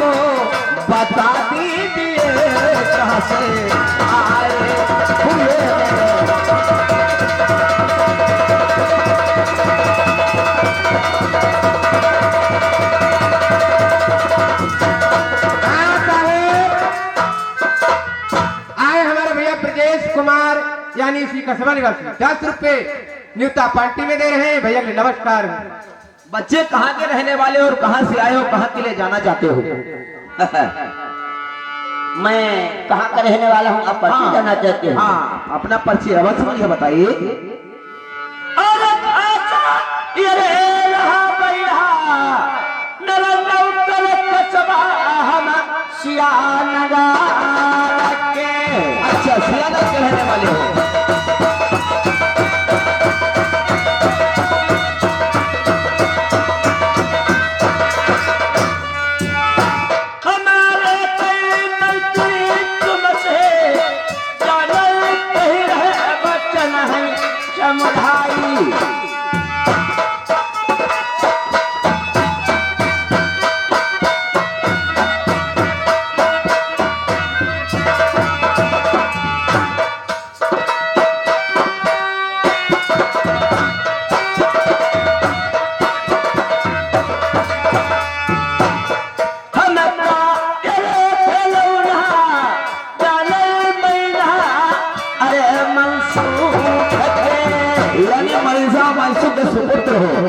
B: बता दीजिए, कहाँ से आए हुए।
E: कुमार यानी इसी कसबा निवासी 10 रुपए न्यूता पार्टी में दे रहे हैं। भैया के नमस्कार।
B: बच्चे कहाँ के रहने वाले और कहाँ से आए हो, कहाँ के लिए जाना चाहते हो?
C: मैं कहाँ का रहने वाला हूँ, आप पर्ची जाना चाहते हो?
B: हाँ अपना पर्ची अवश्य मुझे बताइए।
C: अरे अच्छा, ये रहा भैया
B: सियानगर के। अच्छा, सियानगर के रहने वाले हो।
A: हमारे कई मंत्री तुमसे जानल कही रहे बचन है समुदाई।
B: सुपुत्र हो,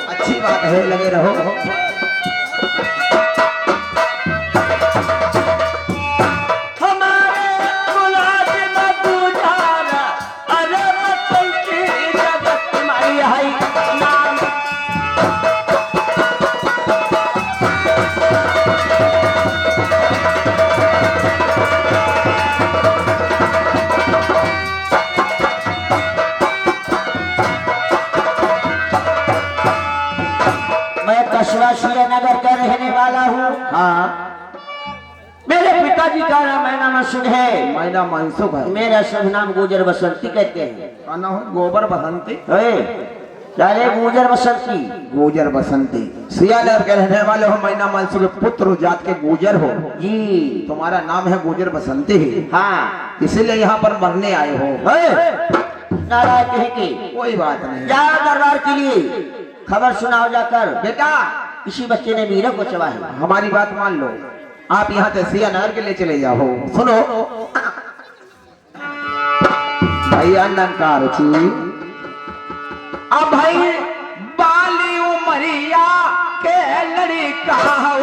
B: अच्छी बात है, लगे रहो।
A: हमारे मुलाजिम गुजारा अरे बचन की जगत तुम्हारी है नाम।
D: कस्बा श्रीनगर का रहने वाला हूँ।
B: हाँ,
D: मेरे पिताजी का नाम मैना मसूद है।
B: मैना मनसुख है।
D: मेरा शुभ नाम गुजर बसंती कहते हैं।
B: का नाम है गोबर बसंती।
D: चाहे गुजर बसंती।
B: गुजर बसंती सियानगर के रहने वाले हो। मैना मनसुख के पुत्र जात के गुजर हो
D: जी।
B: तुम्हारा नाम है गुजर बसंती ही,
D: हाँ,
B: इसीलिए यहाँ पर मरने आए हो।
D: नाराज कहे के
B: कोई बात नहीं।
D: जाओ दरबार के लिए खबर सुनाओ जाकर।
B: बेटा,
D: इसी बच्चे ने वीरों को चबाया।
B: हमारी बात मान लो, आप यहाँ से सियानगर के लिए चले जाओ। सुनो भैया नंकार छी, अब भाई बाली उमरिया के लड़ी कहा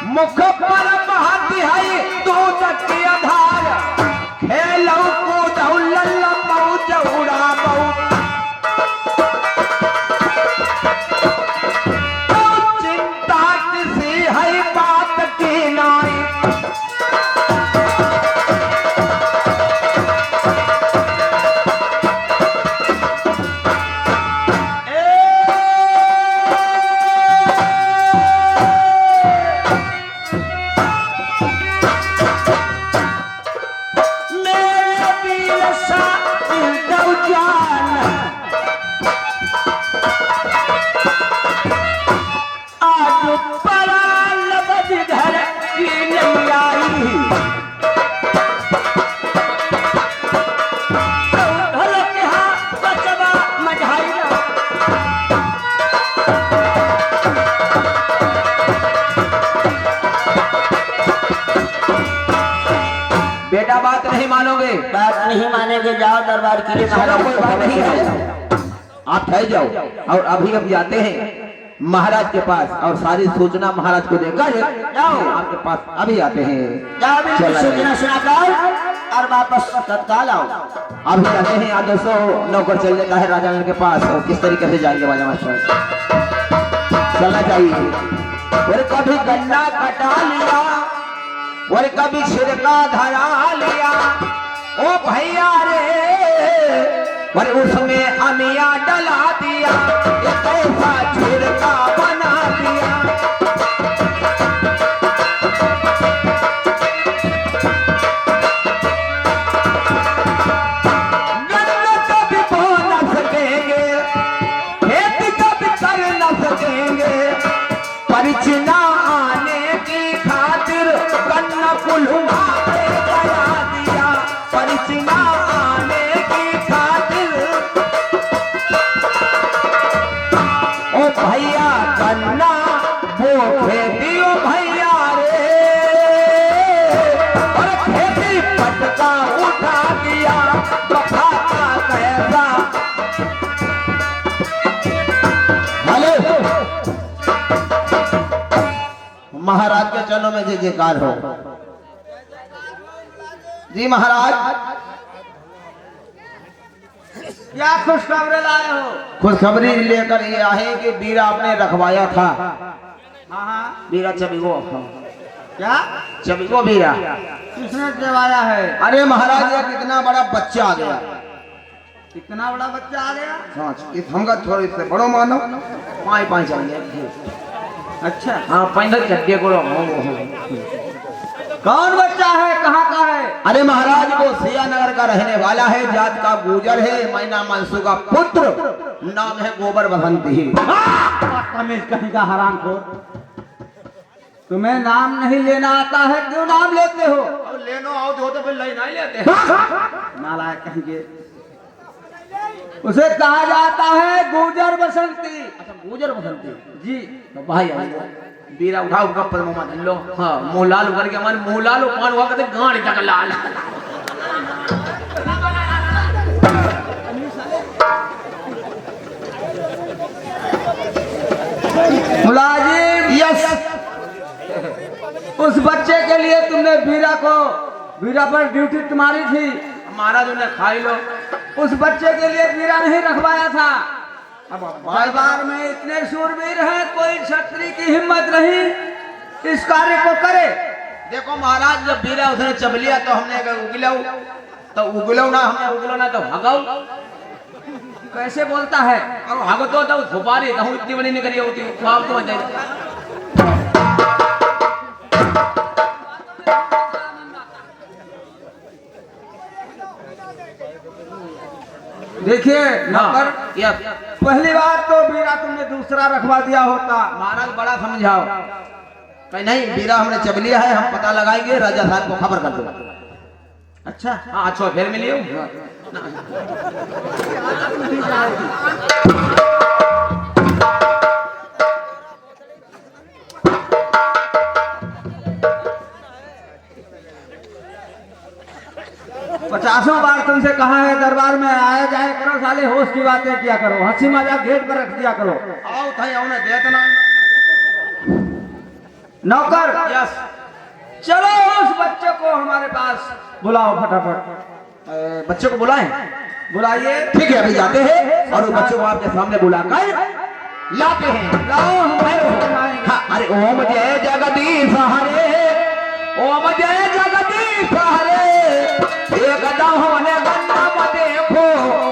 B: मुख पर बहाती है दूध की आधार। खेलो कूदो लल्ला मौज उड़ाबो, तो चिंता किसी है बात की नाई। बेटा, बात नहीं मानोगे?
D: बात नहीं मानेंगे। जाओ दरबार के लिए।
B: चलो, कोई बात नहीं है, आप ठहर जाओ। और अभी हम जाते हैं महाराज के पास और सारी सूचना महाराज को देकर
D: जाओ।
B: आपके पास अभी आते हैं।
D: जाओ बिल्कुल
B: चला
D: सूचना सुनाकर और वापस तत्काल आओ।
B: अभी जाते हैं। यहाँ 200 नौकर चल जाता है राजा के पास, और किस तरीके से जाएंगे बाजा मास्टर? चलना चाहिए। और कभी गन्ना कटा लिया और कभी छिड़का धरा लिया, ओ भैया रे, और उसमें अमिया डला दिया, एक ऐसा छिड़का बना दिया। गन्ना कभी बो न सकेंगे, खेती कभी कर न सकेंगे, परिचना आने की खातिर गन्ना कुल्हुआ पे जला दिया। परिचना आने की खातिर, ओ भैया गन्ना वो खेती, ओ भैया रे, और खेती पटका उठा दिया, बखा का कैसा। हेलो, महाराज के चरणों में जय जयकार हो। जी महाराज।
A: क्या खुशखबरी लाए हो?
B: खुशखबरी लेकर ये आए कि बीरा आपने रखवाया था।
A: हाँ हाँ,
B: बीरा चबिगो,
A: क्या
B: चबिगो बीरा।
A: किसने दिलवाया है?
B: अरे महाराज ये कितना बड़ा बच्चा आ गया।
A: इतना बड़ा बच्चा आ गया?
B: इस हमका थोड़ी से बड़ो मानो पाई पाई चाहिए।
A: अच्छा,
B: हाँ पैंधल चढ़िए को।
A: कौन बच्चा है, कहाँ का है?
B: अरे महाराज वो सियानगर का रहने वाला है, जात का गुजर है, मैना मनसू का पुत्र, नाम है गोबर बसंती।
A: तमीज कहीं का हराम को, तुम्हें नाम नहीं लेना आता है, क्यों नाम लेते हो?
B: अब लेनो आओ तो फिर ले नहीं लेते।
A: नालायक कहीं के। उसे कहा जाता है गुजर बसंती।
B: अच्छा गुजर बसंती
A: जी,
B: तो भाई बीरा उठाओ कपल मुंह मान लो। हाँ मुंह लाल करके मन मुंह लाल पान हुआ कहते गाड़ी तक लाल।
A: मुलाजिम,
B: यस।
A: उस बच्चे के लिए तुमने बीरा पर ड्यूटी तुम्हारी थी,
B: महाराज उन्हें खाई लो।
A: उस बच्चे के लिए बीरा नहीं रखवाया था। अब दरबार में इतने शूरवीर हैं, कोई क्षत्रिय की हिम्मत नहीं इस कार्य को करे।
B: देखो महाराज जब बीरा उसने चब लिया तो हमने उगलो, तो उगलो ना, हमने उगलो ना तो भगाओ।
A: कैसे बोलता है?
B: और भागो तो सुपारी तो इतनी बड़ी नहीं करी होती ख्वाब तो
A: देखिए नौकर,
B: यस।
A: पहली बात तो बीरा तुमने दूसरा रखवा दिया होता।
B: महाराज बड़ा समझाओ। कहीं नहीं बीरा हमने चब लिया है, हम पता लगाएंगे, राजा साहब को खबर कर दो।
A: अच्छा,
B: हाँ अच्छा फिर मिलियो।
A: पचासों बार तुमसे कहा है दरबार में आया जाए करो, साले होश की बातें किया करो, हंसी मजाक गेट पर रख दिया करो।
B: आओ थाई आओ ना देतना।
A: नौकर,
B: यस।
A: चलो उस बच्चे को हमारे पास बुलाओ फटाफट।
B: बच्चे को बुलाएं?
A: बुलाइए।
B: ठीक है अभी जाते हैं और उस बच्चे को आपके सामने बुलाकर लाते हैं।
A: लाओ, हम लाएंगे।
B: हाँ, अरे ओम जय जगदीश हरे, ओम जय जगदीश हरे, एक दहोने गन्ना में देखो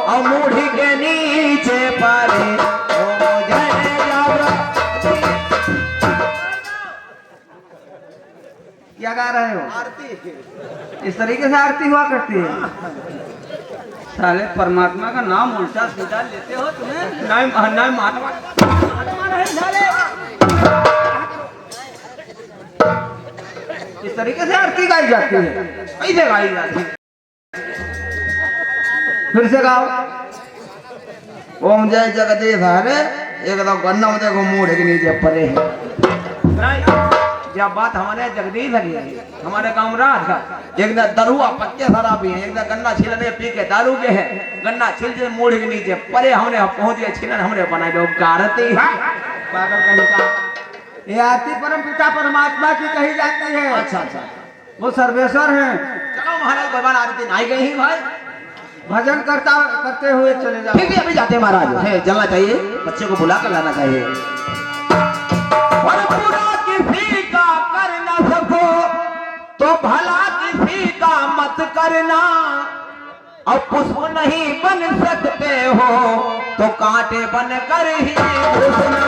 B: और मूढ़ी के नीचे पड़े। ओम जय जगदीश।
A: क्या गा रहे हो?
B: आरती।
A: इस तरीके से आरती हुआ करती है। साले परमात्मा का नाम उल्टा सीधा लेते हो तुम्हें।
B: नहीं महात्मा।
A: इस तरीके से आरती गाई जाती है।
B: कैसे गाई जाती है?
A: फिर से गाओ।
B: ओम जय जगदीश हरे, एक दो गन्ना में देखो मूढ़ के नीचे पड़े हैं। नहीं जब बात हमारे जगदीश की है, हमारे कामराज का एक ना दरुआ पक्के शराबी है, एक ना गन्ना छिलने पी के दारू के है, गन्ना छिल के मूढ़ के नीचे परे हमने पहुंच गए छिलन हमने बनाए दो गारती।
A: पागल कहीं का। ये आरती परम पिता परमात्मा की कही जाती है।
B: अच्छा अच्छा
A: वो सर्वेश्वर हैं।
B: चलो महाराज भगवान आरती नहीं गई ही भाई,
A: भजन करते हुए चले जाओ।
B: ठीक है अभी जाते हैं महाराज। है चलना चाहिए, बच्चे को बुला कर लाना चाहिए। और पूरा किसी का कर न सको तो भला किसी का मत करना, और पुष्प नहीं बन सकते हो तो कांटे बन कर ही घुसना।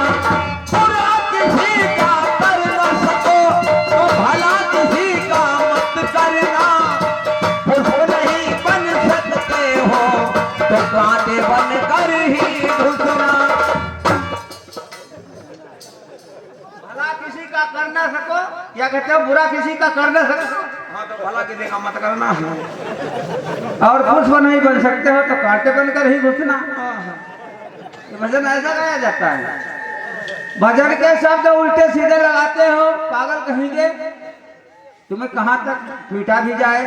B: पूरा किसी का कर न सको तो भला किसी का मत करना, पुष्प नहीं बन सकते हो तो कांटे बन कर ही घुसना।
A: भला किसी का कर ना सको, क्या कहते हो? बुरा किसी का कर ना सको।
B: हाँ तो भला किसी का मत करना,
A: और पुष्प नहीं बन सकते हो तो कांटे बनकर ही घुसना। ये भजन ऐसा गाया जाता है। भजन के शब्द उल्टे सीधे लगाते हो, पागल कहेंगे। तुम्हें कहाँ तक पीटा भी जाए।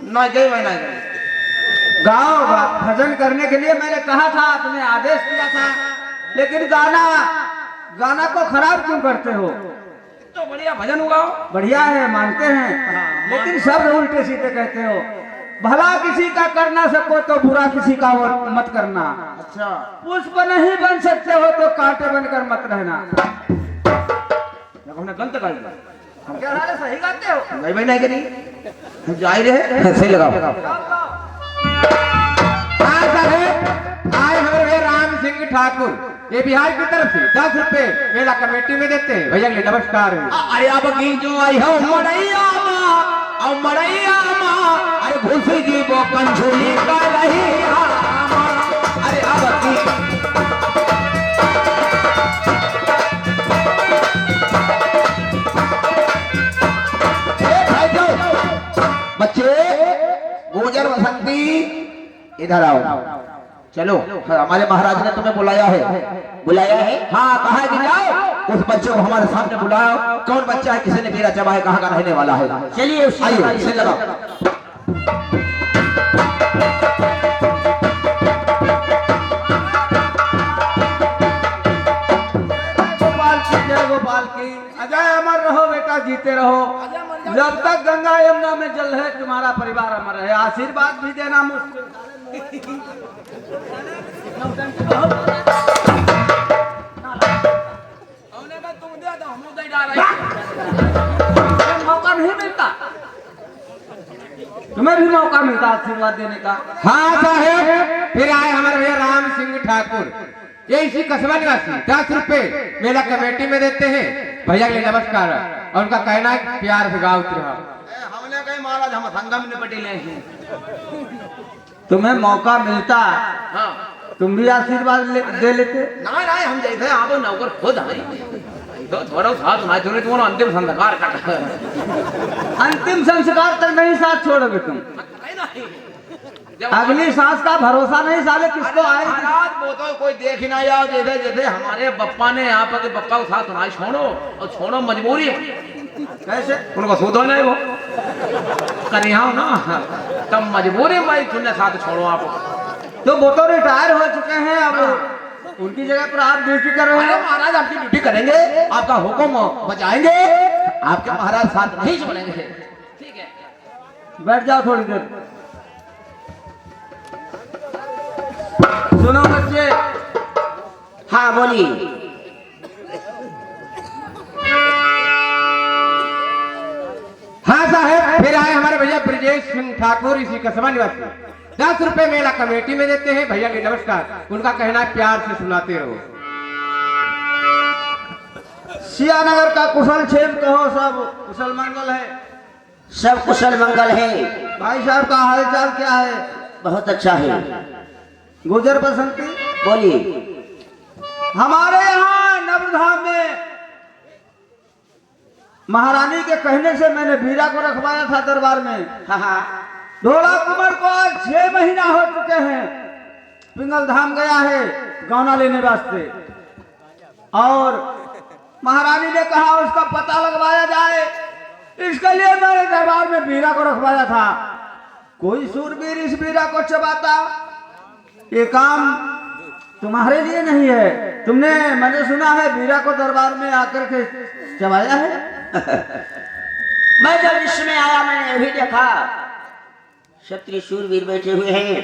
B: नहीं गई भाई नहीं गई।
A: गाओ, भजन करने के लिए मैंने कहा था, तुम्हें आदेश किया था, लेकिन गाना को खराब क्यों करते हो?
B: तो बढ़िया भजन हुआ।
A: बढ़िया है, मानते हैं, लेकिन शब्द उल्टे सीधे कहते हो। भला किसी का कर ना सको तो बुरा किसी का मत करना।
B: अच्छा
A: पुष्प नहीं बन सकते हो तो कांटे बनकर मत रहना।
B: हमने गलत कर दिया।
A: हम कह रहे सही गाते हो।
B: नहीं भाई नहीं करी जाहिर है सही लगाओ।
E: हाँ साहब, आज हमारे राम सिंह ठाकुर ये बिहार की तरफ से 10 रुपए मेला कमेटी में देते हैं। भैया के नमस्कार है।
B: अरे अब की जो आई हो मड़ैया माँ और मड़ैया माँ अरे घुसी जी वो कंझोली कर रही अरे अब की बच्चे गुजर बसंती इधर आओ। चलो हमारे महाराज ने तुम्हें बुलाया है। बुलाया है? हाँ कहा है कि जाओ उस बच्चे को हमारे सामने बुलाओ। कौन बच्चा है, किसी ने मेरा चबा है, कहाँ का रहने वाला है? चलिए आइए इसे लगाओ।
A: गोपाल की जय, गोपाल की अजय अमर रहो बेटा, जीते रहो। जब तक गंगा यमुना में जल है तुम्हारा परिवार अमर है। आशीर्वाद भी देना मुश्किल मौका नहीं मिलता, तुम्हें भी मौका मिलता आशीर्वाद देने का।
E: हाँ साहब, फिर आए हमारे भैया राम सिंह ठाकुर ये इसी कस्बा निवासी 10 रुपए मेला कमेटी में देते हैं। भैया के लिए नमस्कार और उनका कहना है प्यार से गाँव रहा।
B: हमने कहीं महाराज हम संगम में पटेले हैं।
A: तुम्हें मौका मिलता
B: हाँ
A: तुम भी आशीर्वाद दे लेते।
B: ना हम जैसे आप नौकर खुद हैं तो थोड़ा साथ ना छोड़े तुम्हारा अंतिम संस्कार कर
A: अंतिम संस्कार तक नहीं साथ छोड़ोगे तुम। अगली सांस का भरोसा नहीं साले किसको आए।
B: महाराज वो तो कोई देख ही ना यार, जैसे जैसे हमारे बप्पा ने यहाँ पर बप्पा को साथ सुनाई छोड़ो और छोड़ो मजबूरी
A: कैसे
B: उनको सूदो नहीं वो करिया ना तब मजबूरी भाई तुमने साथ छोड़ो आप।
A: तो वो तो रिटायर हो चुके हैं, अब उनकी जगह पर आप ड्यूटी कर रहे
B: अरे
A: हैं।
B: महाराज आपकी ड्यूटी करेंगे, आपका हुक्म बजाएंगे, आपके महाराज साथ नहीं छोड़ेंगे। ठीक है
A: बैठ जाओ थोड़ी देर। सुनो बच्चे।
B: हाँ बोली।
E: हाँ साहब, फिर आए हमारे भैया ब्रजेश सिंह ठाकुर इसी कस्बा निवासी 10 रुपए मेला कमेटी में देते हैं। भैया के नमस्कार, उनका कहना है प्यार से सुनाते रहो।
A: सियानगर का कुशल क्षेम कहो, सब कुशल मंगल है।
F: सब कुशल मंगल है।
A: भाई साहब का हालचाल क्या है?
F: बहुत अच्छा है।
A: गुजर बसंती
F: बोलिए।
A: हमारे यहाँ नवधाम में महारानी के कहने से मैंने वीरा को रखवाया था दरबार में।
F: हाँ
A: ढोला कुमार को आज 6 महीना हो चुके हैं। पिंगल धाम गया है गौना लेने वास्ते और महारानी ने कहा उसका पता लगवाया जाए, इसके लिए मैंने दरबार में वीरा को रखवाया था। कोई सूरवीर इस वीरा को चबाता, ये काम तुम्हारे लिए नहीं है। तुमने मैंने सुना है वीरा को दरबार में आकर के चबाया है।
F: मैं जब इसमें आया मैंने अभी देखा क्षत्रिय शूरवीर बैठे हुए हैं।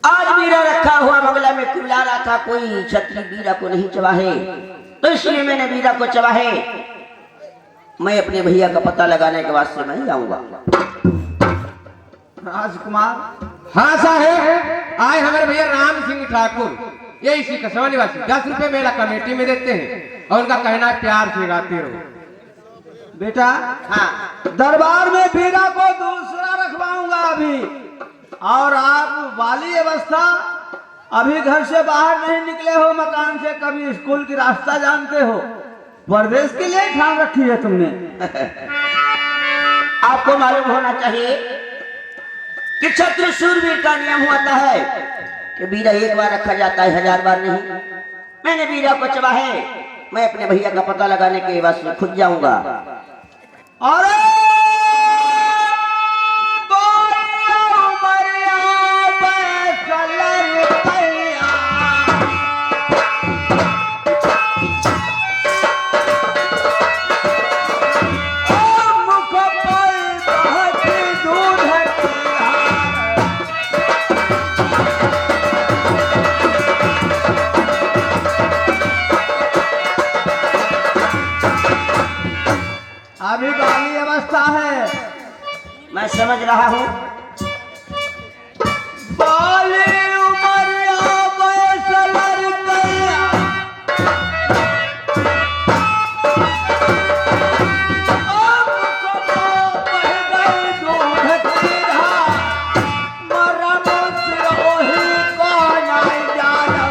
F: आज वीरा रखा हुआ बंगला में कुला रहा था, कोई क्षत्रिय वीरा को नहीं चबा है, तो इसलिए मैंने वीरा को चबा है। मैं अपने भैया का पता लगाने के वास्ते मैं जाऊंगा।
A: राजकुमार।
E: हाँ साहब, आए हमारे भैया राम सिंह ठाकुर ये इसी कस्बा निवासी 10 रुपए मेला कमेटी में देते हैं और उनका कहना है प्यार से गाते रहो।
A: बेटा
F: हाँ
A: दरबार में वीरा को दूसरा रखवाऊंगा अभी, और आप वाली अवस्था अभी घर से बाहर नहीं निकले हो, मकान से कभी स्कूल की रास्ता जानते हो, परदेश के लिए ठान रखी है तुमने।
F: आपको मालूम होना चाहिए कि क्षत्रिय शूरवीर का नियम होता है कि वीरा एक बार रखा जाता है, 1000 बार नहीं। मैंने वीरा को चबा है, मैं अपने भैया का पता लगाने के वास्ते खुद जाऊंगा।
A: अरे दूर
F: समझ रहा हूँ।
A: बाली उमरिया बैसलर कैया, अब को बह गई दूध की धार, मरम सिरोही को नहीं जानो।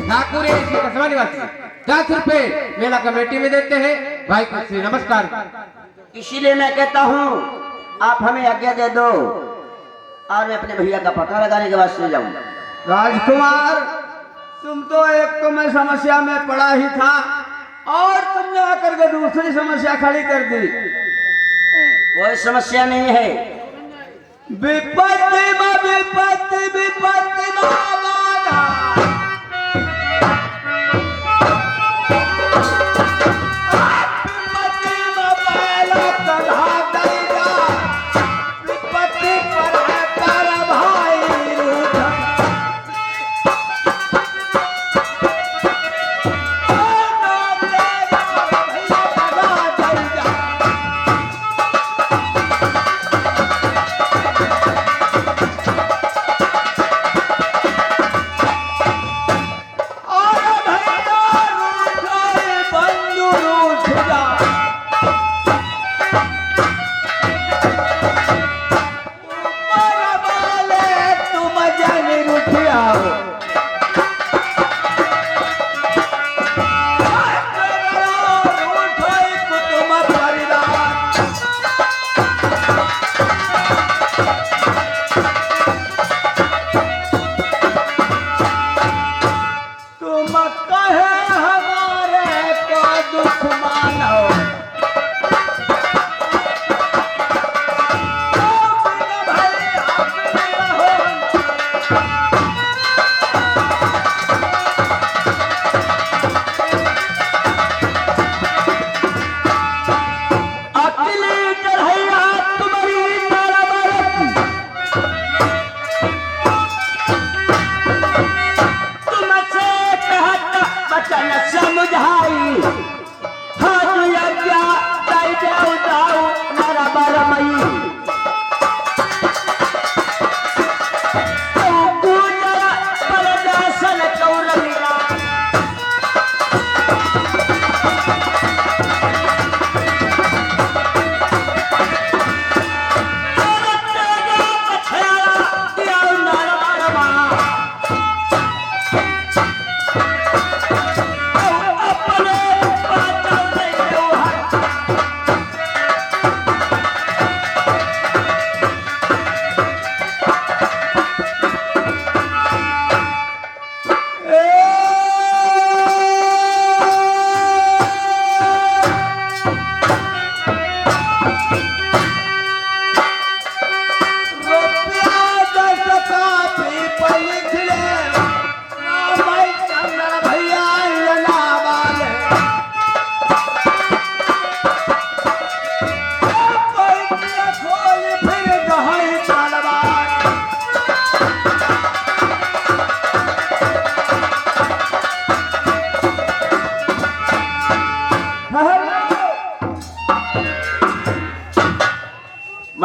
E: ठाकुर है इसी कसबा निवासी 10 रुपए मेला कमेटी में देते हैं भाई को श्री नमस्कार।
F: इसीलिए मैं कहता हूँ आप हमें आज्ञा दे दो और मैं अपने भैया का पता लगाने के बाद से जाऊंगा।
A: राजकुमार, तुम तो एक तो मैं समस्या में पड़ा ही था और तुमने आकर के दूसरी समस्या खड़ी कर दी।
F: कोई समस्या नहीं है।
A: विपत्ति में विपत्ति विपत्ति में बाधा, विपत्ति में पहला कधा देगा, विपत्ति पर है कर भाई रूठ।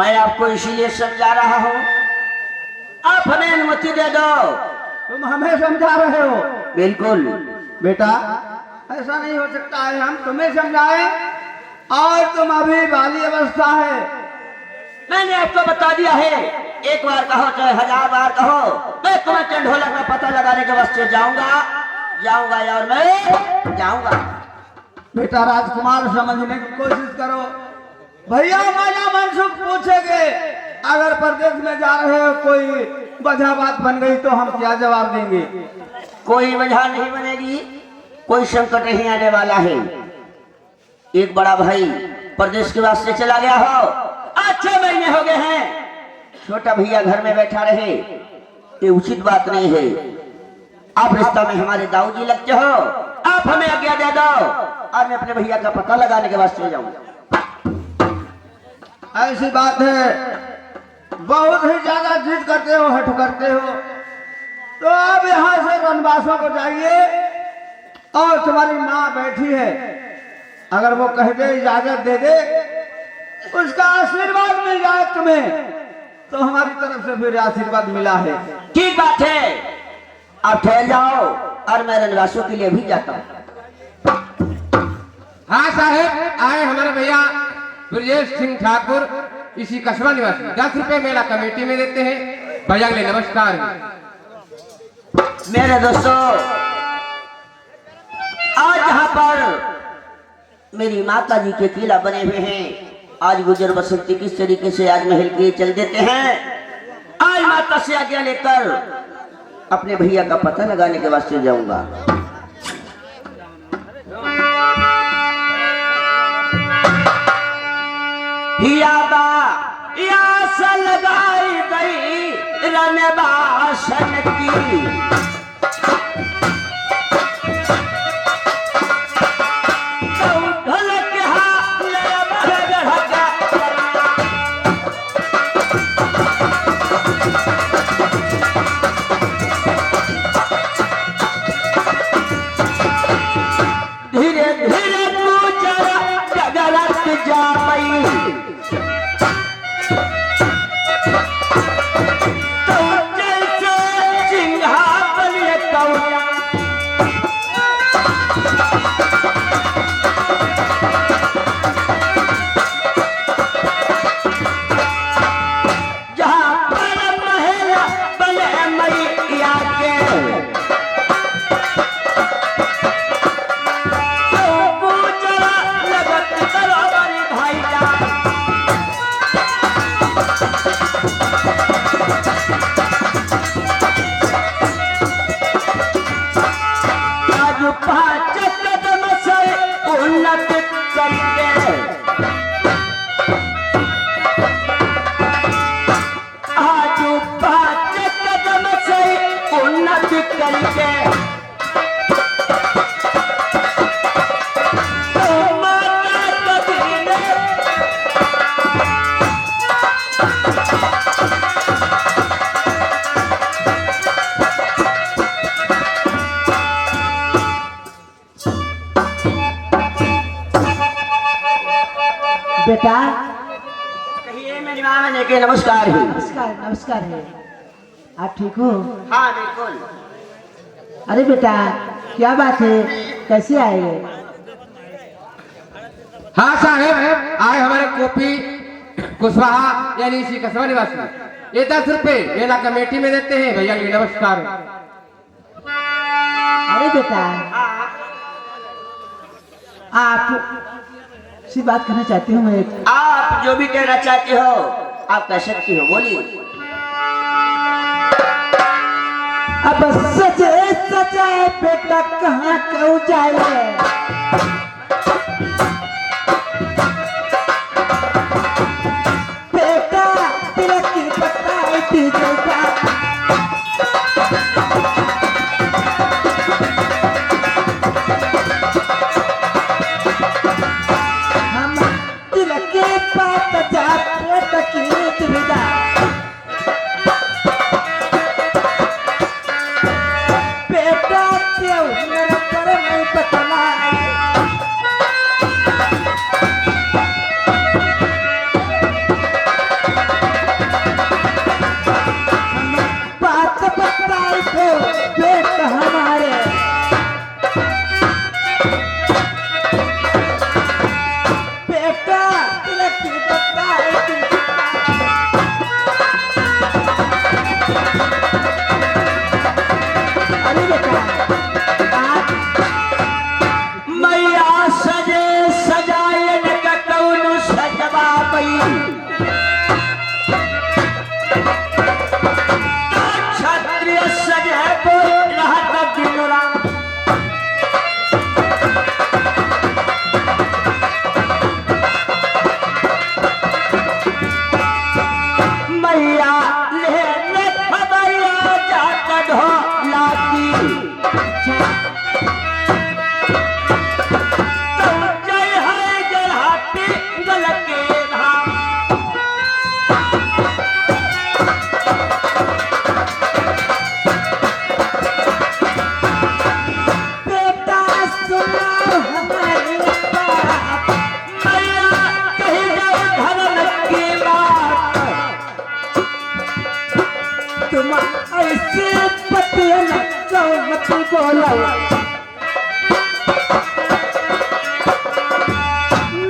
F: मैं आपको इसीलिए समझा रहा हूँ, आप हमें अनुमति दे दो।
A: तुम हमें समझा रहे हो?
F: बिल्कुल।
A: बेटा ऐसा नहीं हो सकता है, हम तुम्हें समझाएं और तुम अभी बाली अवस्था है।
F: मैंने आपको बता दिया है, एक बार कहो चाहे 1000 बार कहो, मैं तुम्हें चंडोलक में पता लगाने के वास्ते जाऊंगा और मैं जाऊंगा।
A: बेटा राजकुमार समझने की कोशिश करो। भैया माया मनसुख पूछेंगे, अगर परदेश में जा रहे हो कोई वजह बात बन गई तो हम क्या जवाब देंगे?
F: कोई वजह नहीं बनेगी, कोई संकट नहीं आने वाला है। एक बड़ा भाई परदेश के वास्ते चला गया हो, 6 महीने हो गए हैं, छोटा भैया घर में बैठा रहे, ये उचित बात नहीं है। आप रिश्ता में हमारे दाऊ जी लगते हो, आप हमें आज्ञा दे दो और मैं अपने भैया का पता लगाने के वास्ते जाऊंगा।
A: ऐसी बात है, बहुत ही ज्यादा जिद करते हो, हट करते हो, तो अब यहाँ से वनवासों को जाइए और तुम्हारी माँ बैठी है, अगर वो कह दे इजाजत दे दे, उसका आशीर्वाद मिल जाए तुम्हें, तो हमारी तरफ से फिर आशीर्वाद मिला है।
F: ठीक बात है, आप ठहर जाओ और मैं वनवासों के लिए भी जाता हूँ।
E: हाँ साहेब, आए हमारे भैया ब्रजेश सिंह ठाकुर, इसी कस्बा निवासी, 10 रुपए मेला कमेटी में देते हैं। भैया के लिए नमस्कार।
F: मेरे दोस्तों, आज यहाँ पर मेरी माता जी के किला बने हुए हैं, आज गुजर बसंती किस तरीके से आज महल के चल देते हैं। आज माता से आज्ञा लेकर अपने भैया का पता लगाने के वास्ते जाऊंगा। यास लगाई गई रनबासन की, धीरे धीरे जगरत जाई,
D: बेटा
F: कहिए मेरी माँ ने के नमस्कार है।
D: नमस्कार नमस्कार है। आप ठीक हो?
F: हाँ बिल्कुल।
D: अरे बेटा क्या बात है, कैसे आए?
E: हाँ साहेब, आए हमारे कोपी कुशवाहा यानी इसी कस्बा निवासी, ये 10 रुपए मेला कमेटी में देते हैं। भैया के लिए नमस्कार।
D: अरे बेटा आप सी बात करना चाहती हूँ मैं।
F: आप जो भी कहना चाहते हो आप कह सकती हो, बोलिए।
D: अब सचे सचे बेटा कहाँ क्यों जाए, बेटा तेरा की बताई थी बेटा, हम दिल के पात जा पेट की दुविधा, बेटा क्यों मेरा पर नहीं पतला,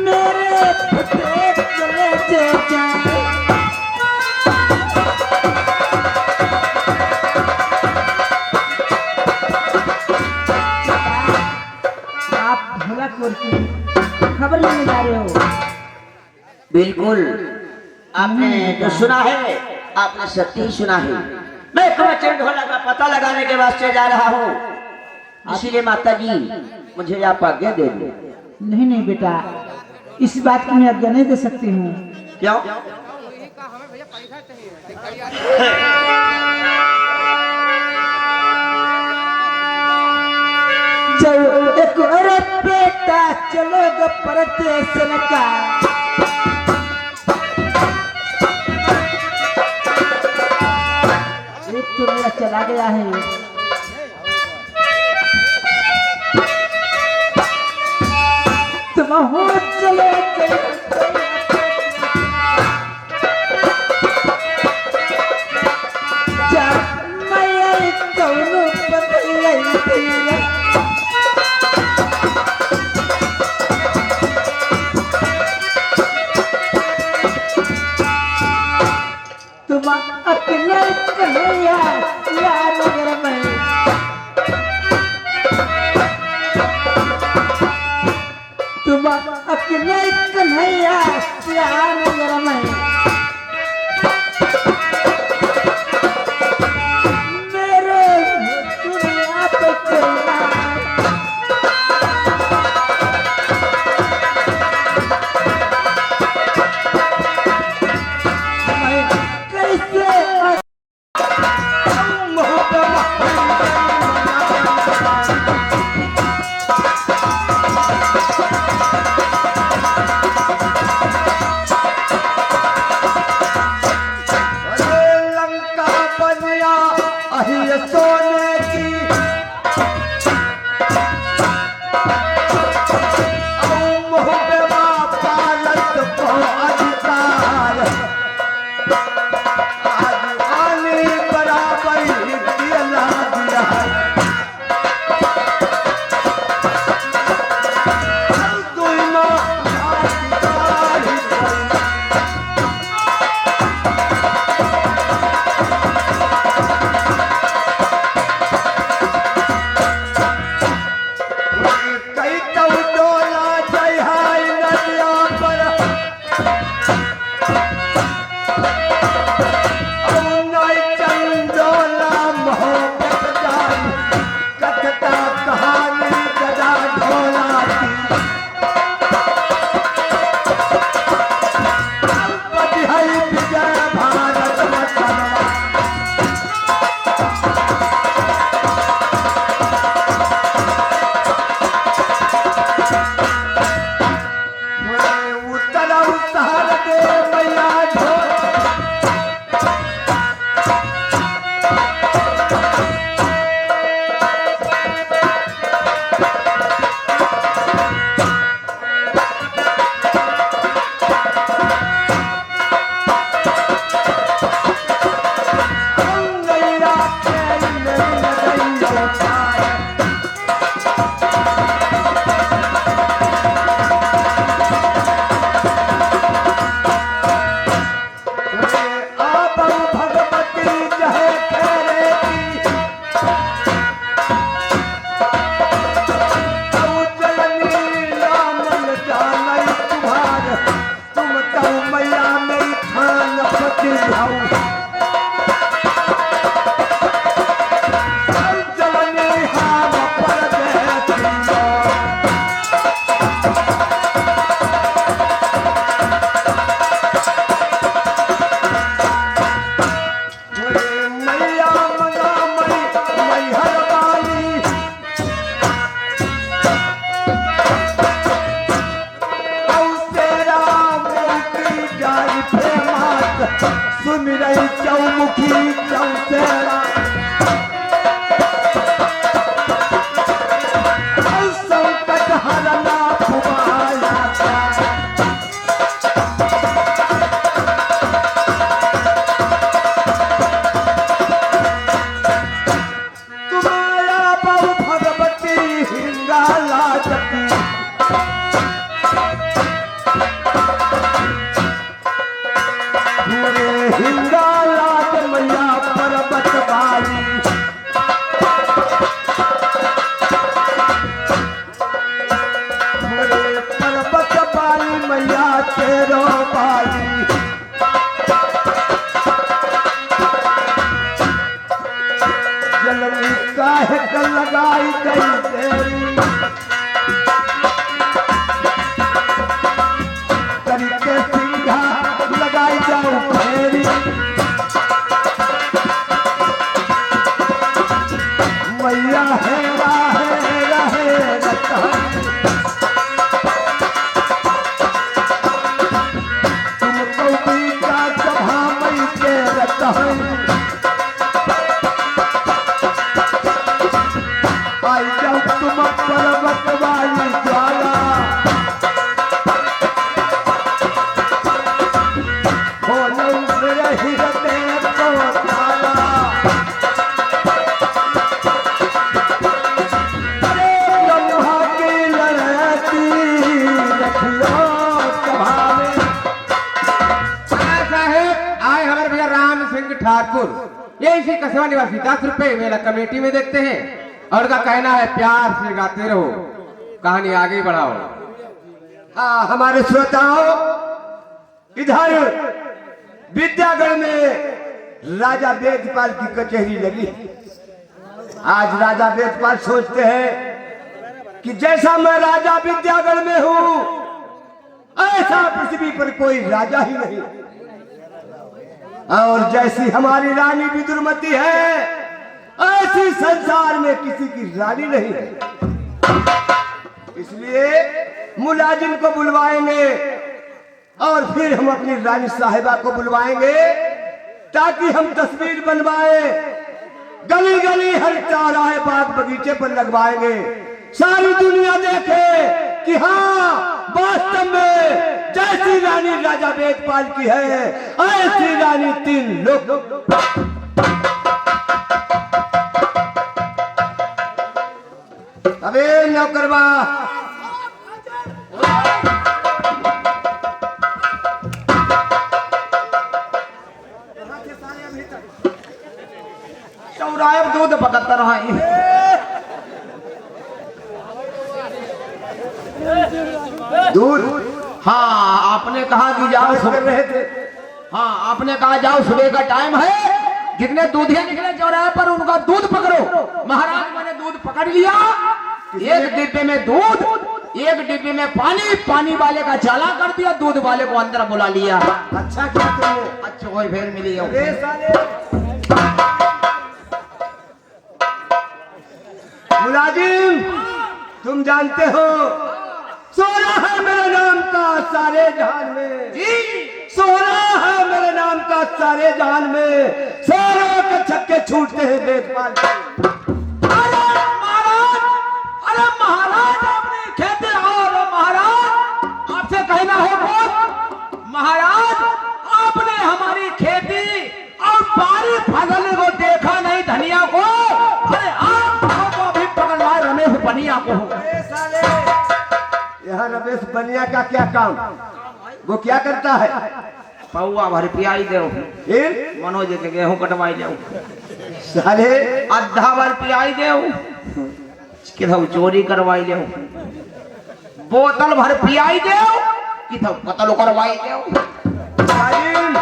D: मेरे पते चले जाए आप भोला कोर की खबर लेने जा रहे हो।
F: बिल्कुल, आपने जो सुना है आपने सत्य ही सुना है। मैं कवचन ढोला का पता लगाने के वास्ते जा रहा हूँ, इसीलिए माता जी मुझे आप आज्ञा दे दो।
D: नहीं नहीं बेटा, इस बात की मैं आज्ञा नहीं दे सकती हूँ।
F: क्यों?
D: जब एक अरे बेटा चलेगा परदेश का, एक तो मेरा चला गया है, तुम हो चले मैं कौनो बदल तुम अकेले कन्हैया यार नगर में, तुम अकेले कन्हैया यार नगर में, मेरे दुनिया पे चलना
C: सुन रही चौमुखी चौसेरा संकट हरना फुमाया तुम्हारा बहु भगवान
A: भैरो बाली जलनी काहे कर लगाई गई तेरी करके सिंघा लगाई जाऊं फेरी मैया हेरा हेरा हेरा तुमको बीता सभा मई के रतहन आई जब तुम पर्वत वाली ज्वाला हो रही हृदय को ताला ब्रह्मा की लड़ती रखियो सभा में
E: साहेब आए हमारे भैया राम सिंह ठाकुर, ये इसी कसबा निवासी 10 रुपए मेला कमेटी में देते हैं और उनका कहना है प्यार से गाते रहो, कहानी आगे बढ़ाओ।
A: हाँ हमारे श्रोताओं, इधर विद्यागढ़ में राजा वेदपाल की कचहरी लगी। आज राजा वेदपाल सोचते हैं कि जैसा मैं राजा विद्यागढ़ में हूं ऐसा पृथ्वी पर कोई राजा ही नहीं, और जैसी हमारी रानी विदुरमती है ऐसी संसार में किसी की रानी नहीं है। इसलिए मुलाजिम को बुलवाएंगे और फिर हम अपनी रानी साहिबा को बुलवाएंगे ताकि हम तस्वीर बनवाए, गली गली हर चौराहे बाग बगीचे पर लगवाएंगे, सारी दुनिया देखे कि हाँ वास्तव में जैसी रानी राजा वेदपाल की है ऐसी रानी 3 लोग। अबे नौकरवा
B: चौराहे पर दूध पकड़ता रहा
A: दूध
B: हाँ आपने कहा कि जाओ
A: कर रहे थे।
B: हाँ आपने कहा जाओ सुबह का टाइम है, जितने दूधिया निकले चौराहे पर उनका दूध पकड़ो। महाराज मैंने दूध पकड़ लिया, एक डिब्बे में दूध, एक डिब्बे में पानी, पानी वाले का चाला कर दिया, दूध वाले को अंदर बुला लिया।
A: अच्छा क्या तुमने?
B: अच्छा कोई फेर मिली है।
A: अरे साले मुलाजिम, तुम जानते हो सोना है मेरे नाम का सारे जहान में, जी सोना है मेरे नाम का सारे जहान में, सारों के छक्के छूटते हैं वेदपाल।
B: अरे महाराज आपने खेती और महाराज आपसे कहना है बहुत, महाराज आपने हमारी खेती और बारी फसल को देखा नहीं, धनिया को, अरे आपको अभी पकड़ना है रमेश बनिया को।
A: अरे साले यहाँ रमेश बनिया का क्या काम, वो क्या करता है?
B: पौआ भर पियाई दे,
A: फिर
B: मनोज के गेहूं कटवाई दे,
A: साले
B: आधा भर पियाई दे, किधर चोरी करवाई दे, बोतल भर पियाई दे, किधर कत्ल करवाई दे।
A: सालिम,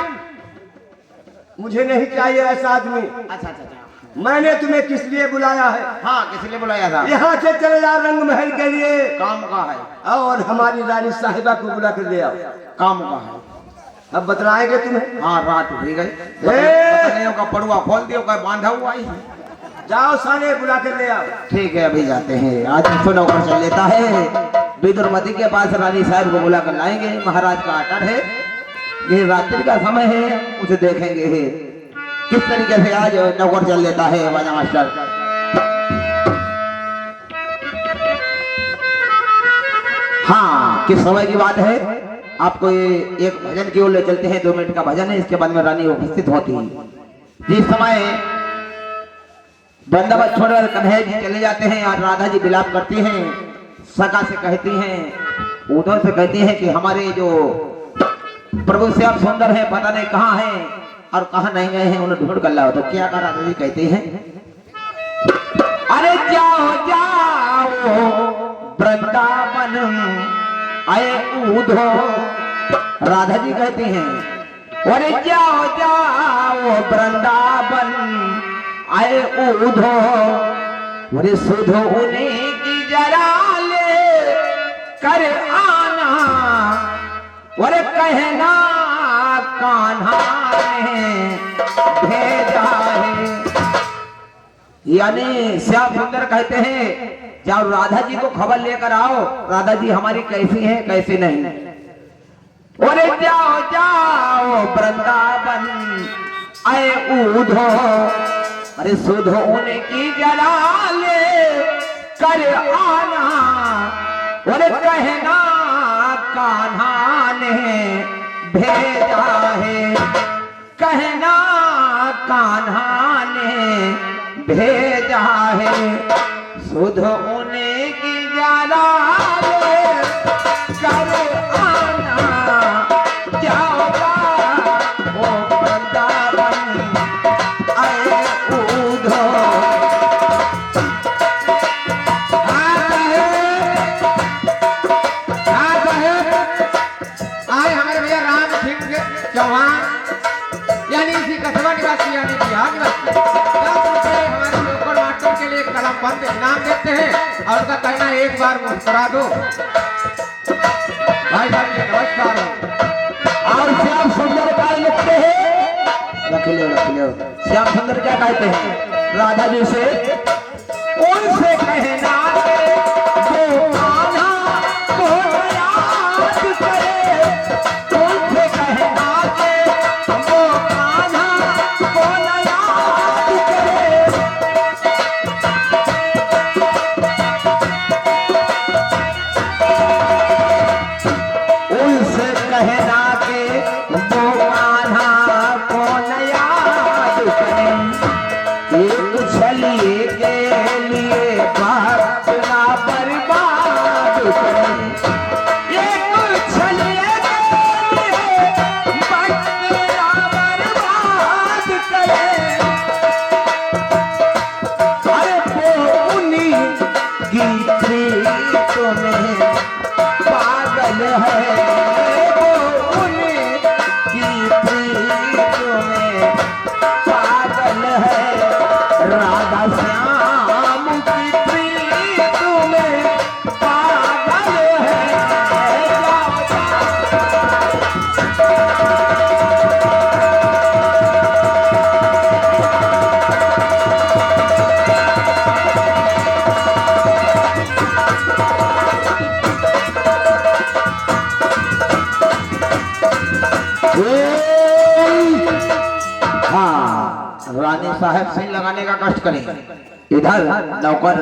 A: मुझे नहीं चाहिए ऐसा आदमी।
B: अच्छा अच्छा
A: मैंने तुम्हें किस लिए बुलाया है?
B: हाँ किस लिए बुलाया था?
A: यहाँ से चले जाओ रंग महल के लिए,
B: काम का है,
A: और हमारी रानी साहिबा को बुला कर ले आओ।
B: काम का है।
A: अब बतलाएंगे तुम्हें।
B: हाँ रात हो गई, बतलाइयों का पड़ुआ खोल दियो, का बांधा हुआ ही।
A: जाओ साले बुला कर ले आओ।
B: ठीक है अभी जाते हैं, आज तो नौकर चल लेता है, विदुरमती के पास रानी साहब को बुला कर लाएंगे। महाराज का आर्डर है, ये रात्रि का समय है, उसे देखेंगे किस तरीके से आज नौकर चल लेता है वाजा मास्टर। हाँ किस समय की बात है, आपको ये एक भजन की ओर ले चलते हैं। 2 मिनट का भजन है, इसके बाद में रानी उपस्थित होती है। जिस समय बंदोबस्त छोड़कर कन्हैया जी चले जाते हैं और राधा जी विलाप करती हैं, सका से कहती हैं, उधर से कहती हैं कि हमारे जो प्रभु श्याम सुंदर है पता नहीं कहाँ हैं और कहाँ नहीं गए हैं, उन्हें ढूंढ कर लाओ। तो क्या कहा राधा जी कहते हैं, अरे जाओ जाओ वृंदावन आए उधो राधा जी कहती हैं अरे जाओ जाओ वृंदावन आए उधो अरे सुधो उन्हीं की जरा ले कर आना अरे कहना कान्हा ने भेजा है। यानी श्याम सुंदर कहते हैं जाओ राधा जी को खबर लेकर आओ, राधा जी हमारी कैसी हैं कैसी नहीं। अरे जाओ जाओ वृंदावन आए उधो अरे सुधो उनकी जरा ले कर आना अरे कहना कान्हा ने भेजा है, कहना कान्हा ने भेजा है। सुध उनकी जरा ले कर आना जाओ जाओ वृंदावन आए उधो।
E: आए हमारे भैया राम सिंह चौहान यानी इसी कस्बा निवासी यानी बिहार निवासी 10 रुपए हमारे लोकल मास्टर के लिए कलम बंद इनाम देते हैं और उसका कहना एक बार मुस्कुरा दो। भाई साहब जी नमस्कार।
B: और श्याम सुंदर क्या लिखते हैं रख लो श्याम सुंदर क्या कहते हैं राधा जी से उनसे कहना वो कान्हा को याद करे, उनसे कहना वो कान्हा को याद करे। उनसे कहना के वो कान्हा को याद करे, एक छलिए के लिए वक्त ना बर्बाद करे, एक छलिए के लिए वक्त ना बर्बाद करे। अरे वो उन्हीं की प्रीत में पागल है, वो उन्हीं की प्रीत में पागल है। राधा श्याम की प्रीत में पागल है। जाओ हाँ रानी साहब सिंह लगाने का कष्ट करें। इधर नौकर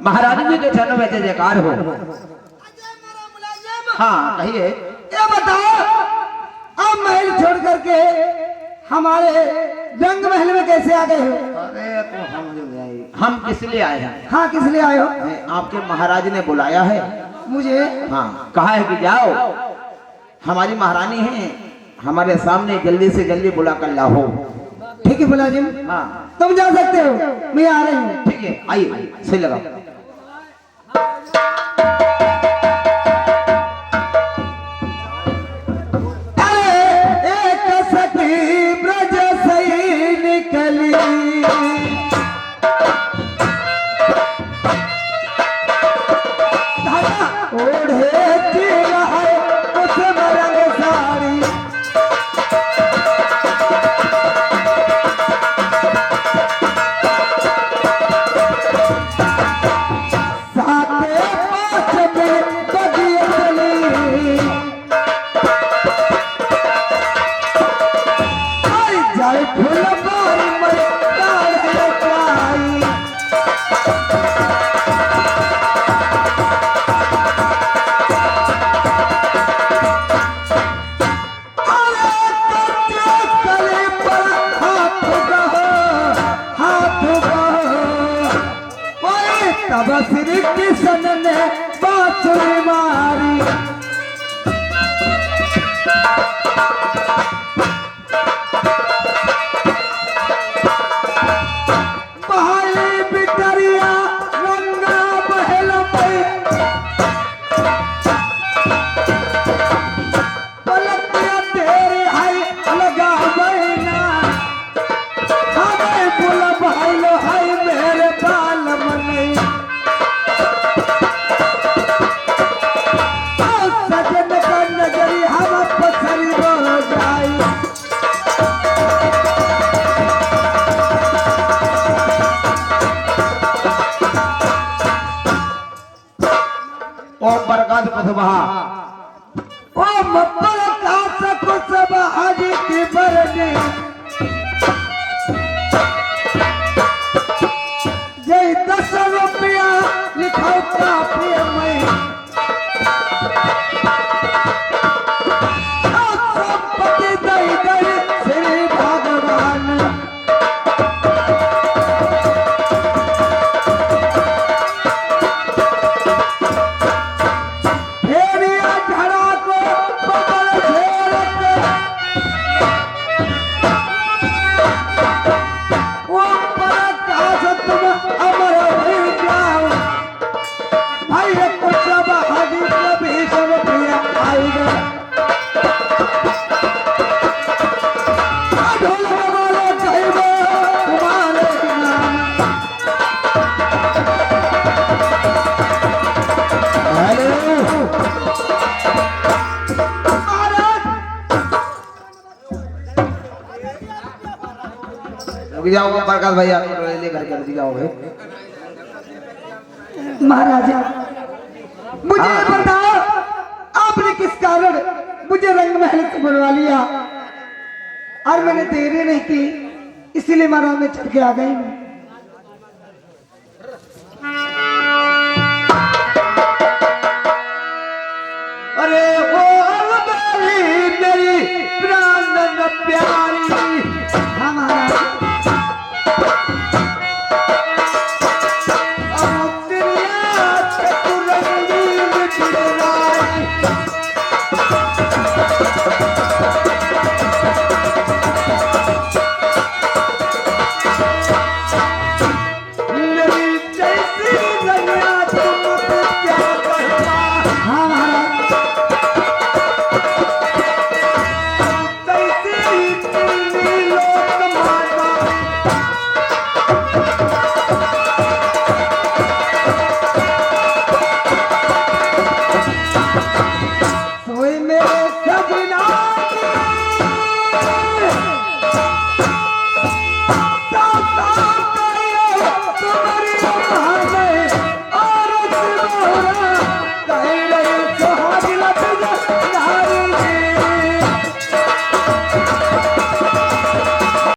B: महारानी जी के चरणों में जयकार हो। हाँ कहिए।
A: ये बताओ अब महल छोड़ करके हमारे रंग महल में कैसे आ गए हो?
B: अरे तो हम किस लिए आए हैं?
A: हाँ किस लिए आए हो?
B: आपके महाराज ने बुलाया है
A: मुझे।
B: हाँ कहा है कि जाओ हमारी महारानी है हमारे सामने जल्दी से जल्दी बुला कर लाओ।
A: ठीक है मुलाजिम,
B: हाँ
A: तुम जा सकते हो, मैं आ रही हूँ।
B: ठीक है आइए सही लगा।
A: अरे एक सखी ब्रज सही निकली, ओढ़े चिर है उसमें रंग साड़ी, साथे पाँच में बगिया चली, आई जाए फूल बारी मर काहे काई। तब श्री कृष्ण ने बांसुरी मारी, बहाई बिटरिया गंगा बहल पई, सजन का नजरी हम पसरी हो जाई।
B: ओम बरकत कुतुबहा
A: ओम बरकत कुतुबहा जी की बरनी जय 10 रुपया लिखो काफी में संपत्ति दई दई श्री भगवान। फेरिया झड़ा को बगल घेर के वो बरकत तुम अमर हो जाओ भाई कुछ हाजी भी सब प्रिय आएगा ढोल वाले कहबो तुम्हारे नाम।
B: रुक जाओ बरकत भैया लेकर के रुक जाओ भाई।
A: महाराजा मुझे बताओ आपने किस कारण मुझे रंग महल से बुलवा लिया और मैंने देरी नहीं की इसीलिए महाराज में चढ़ के आ गई हूँ। अरे वो मेरी प्राण प्यारी हमारा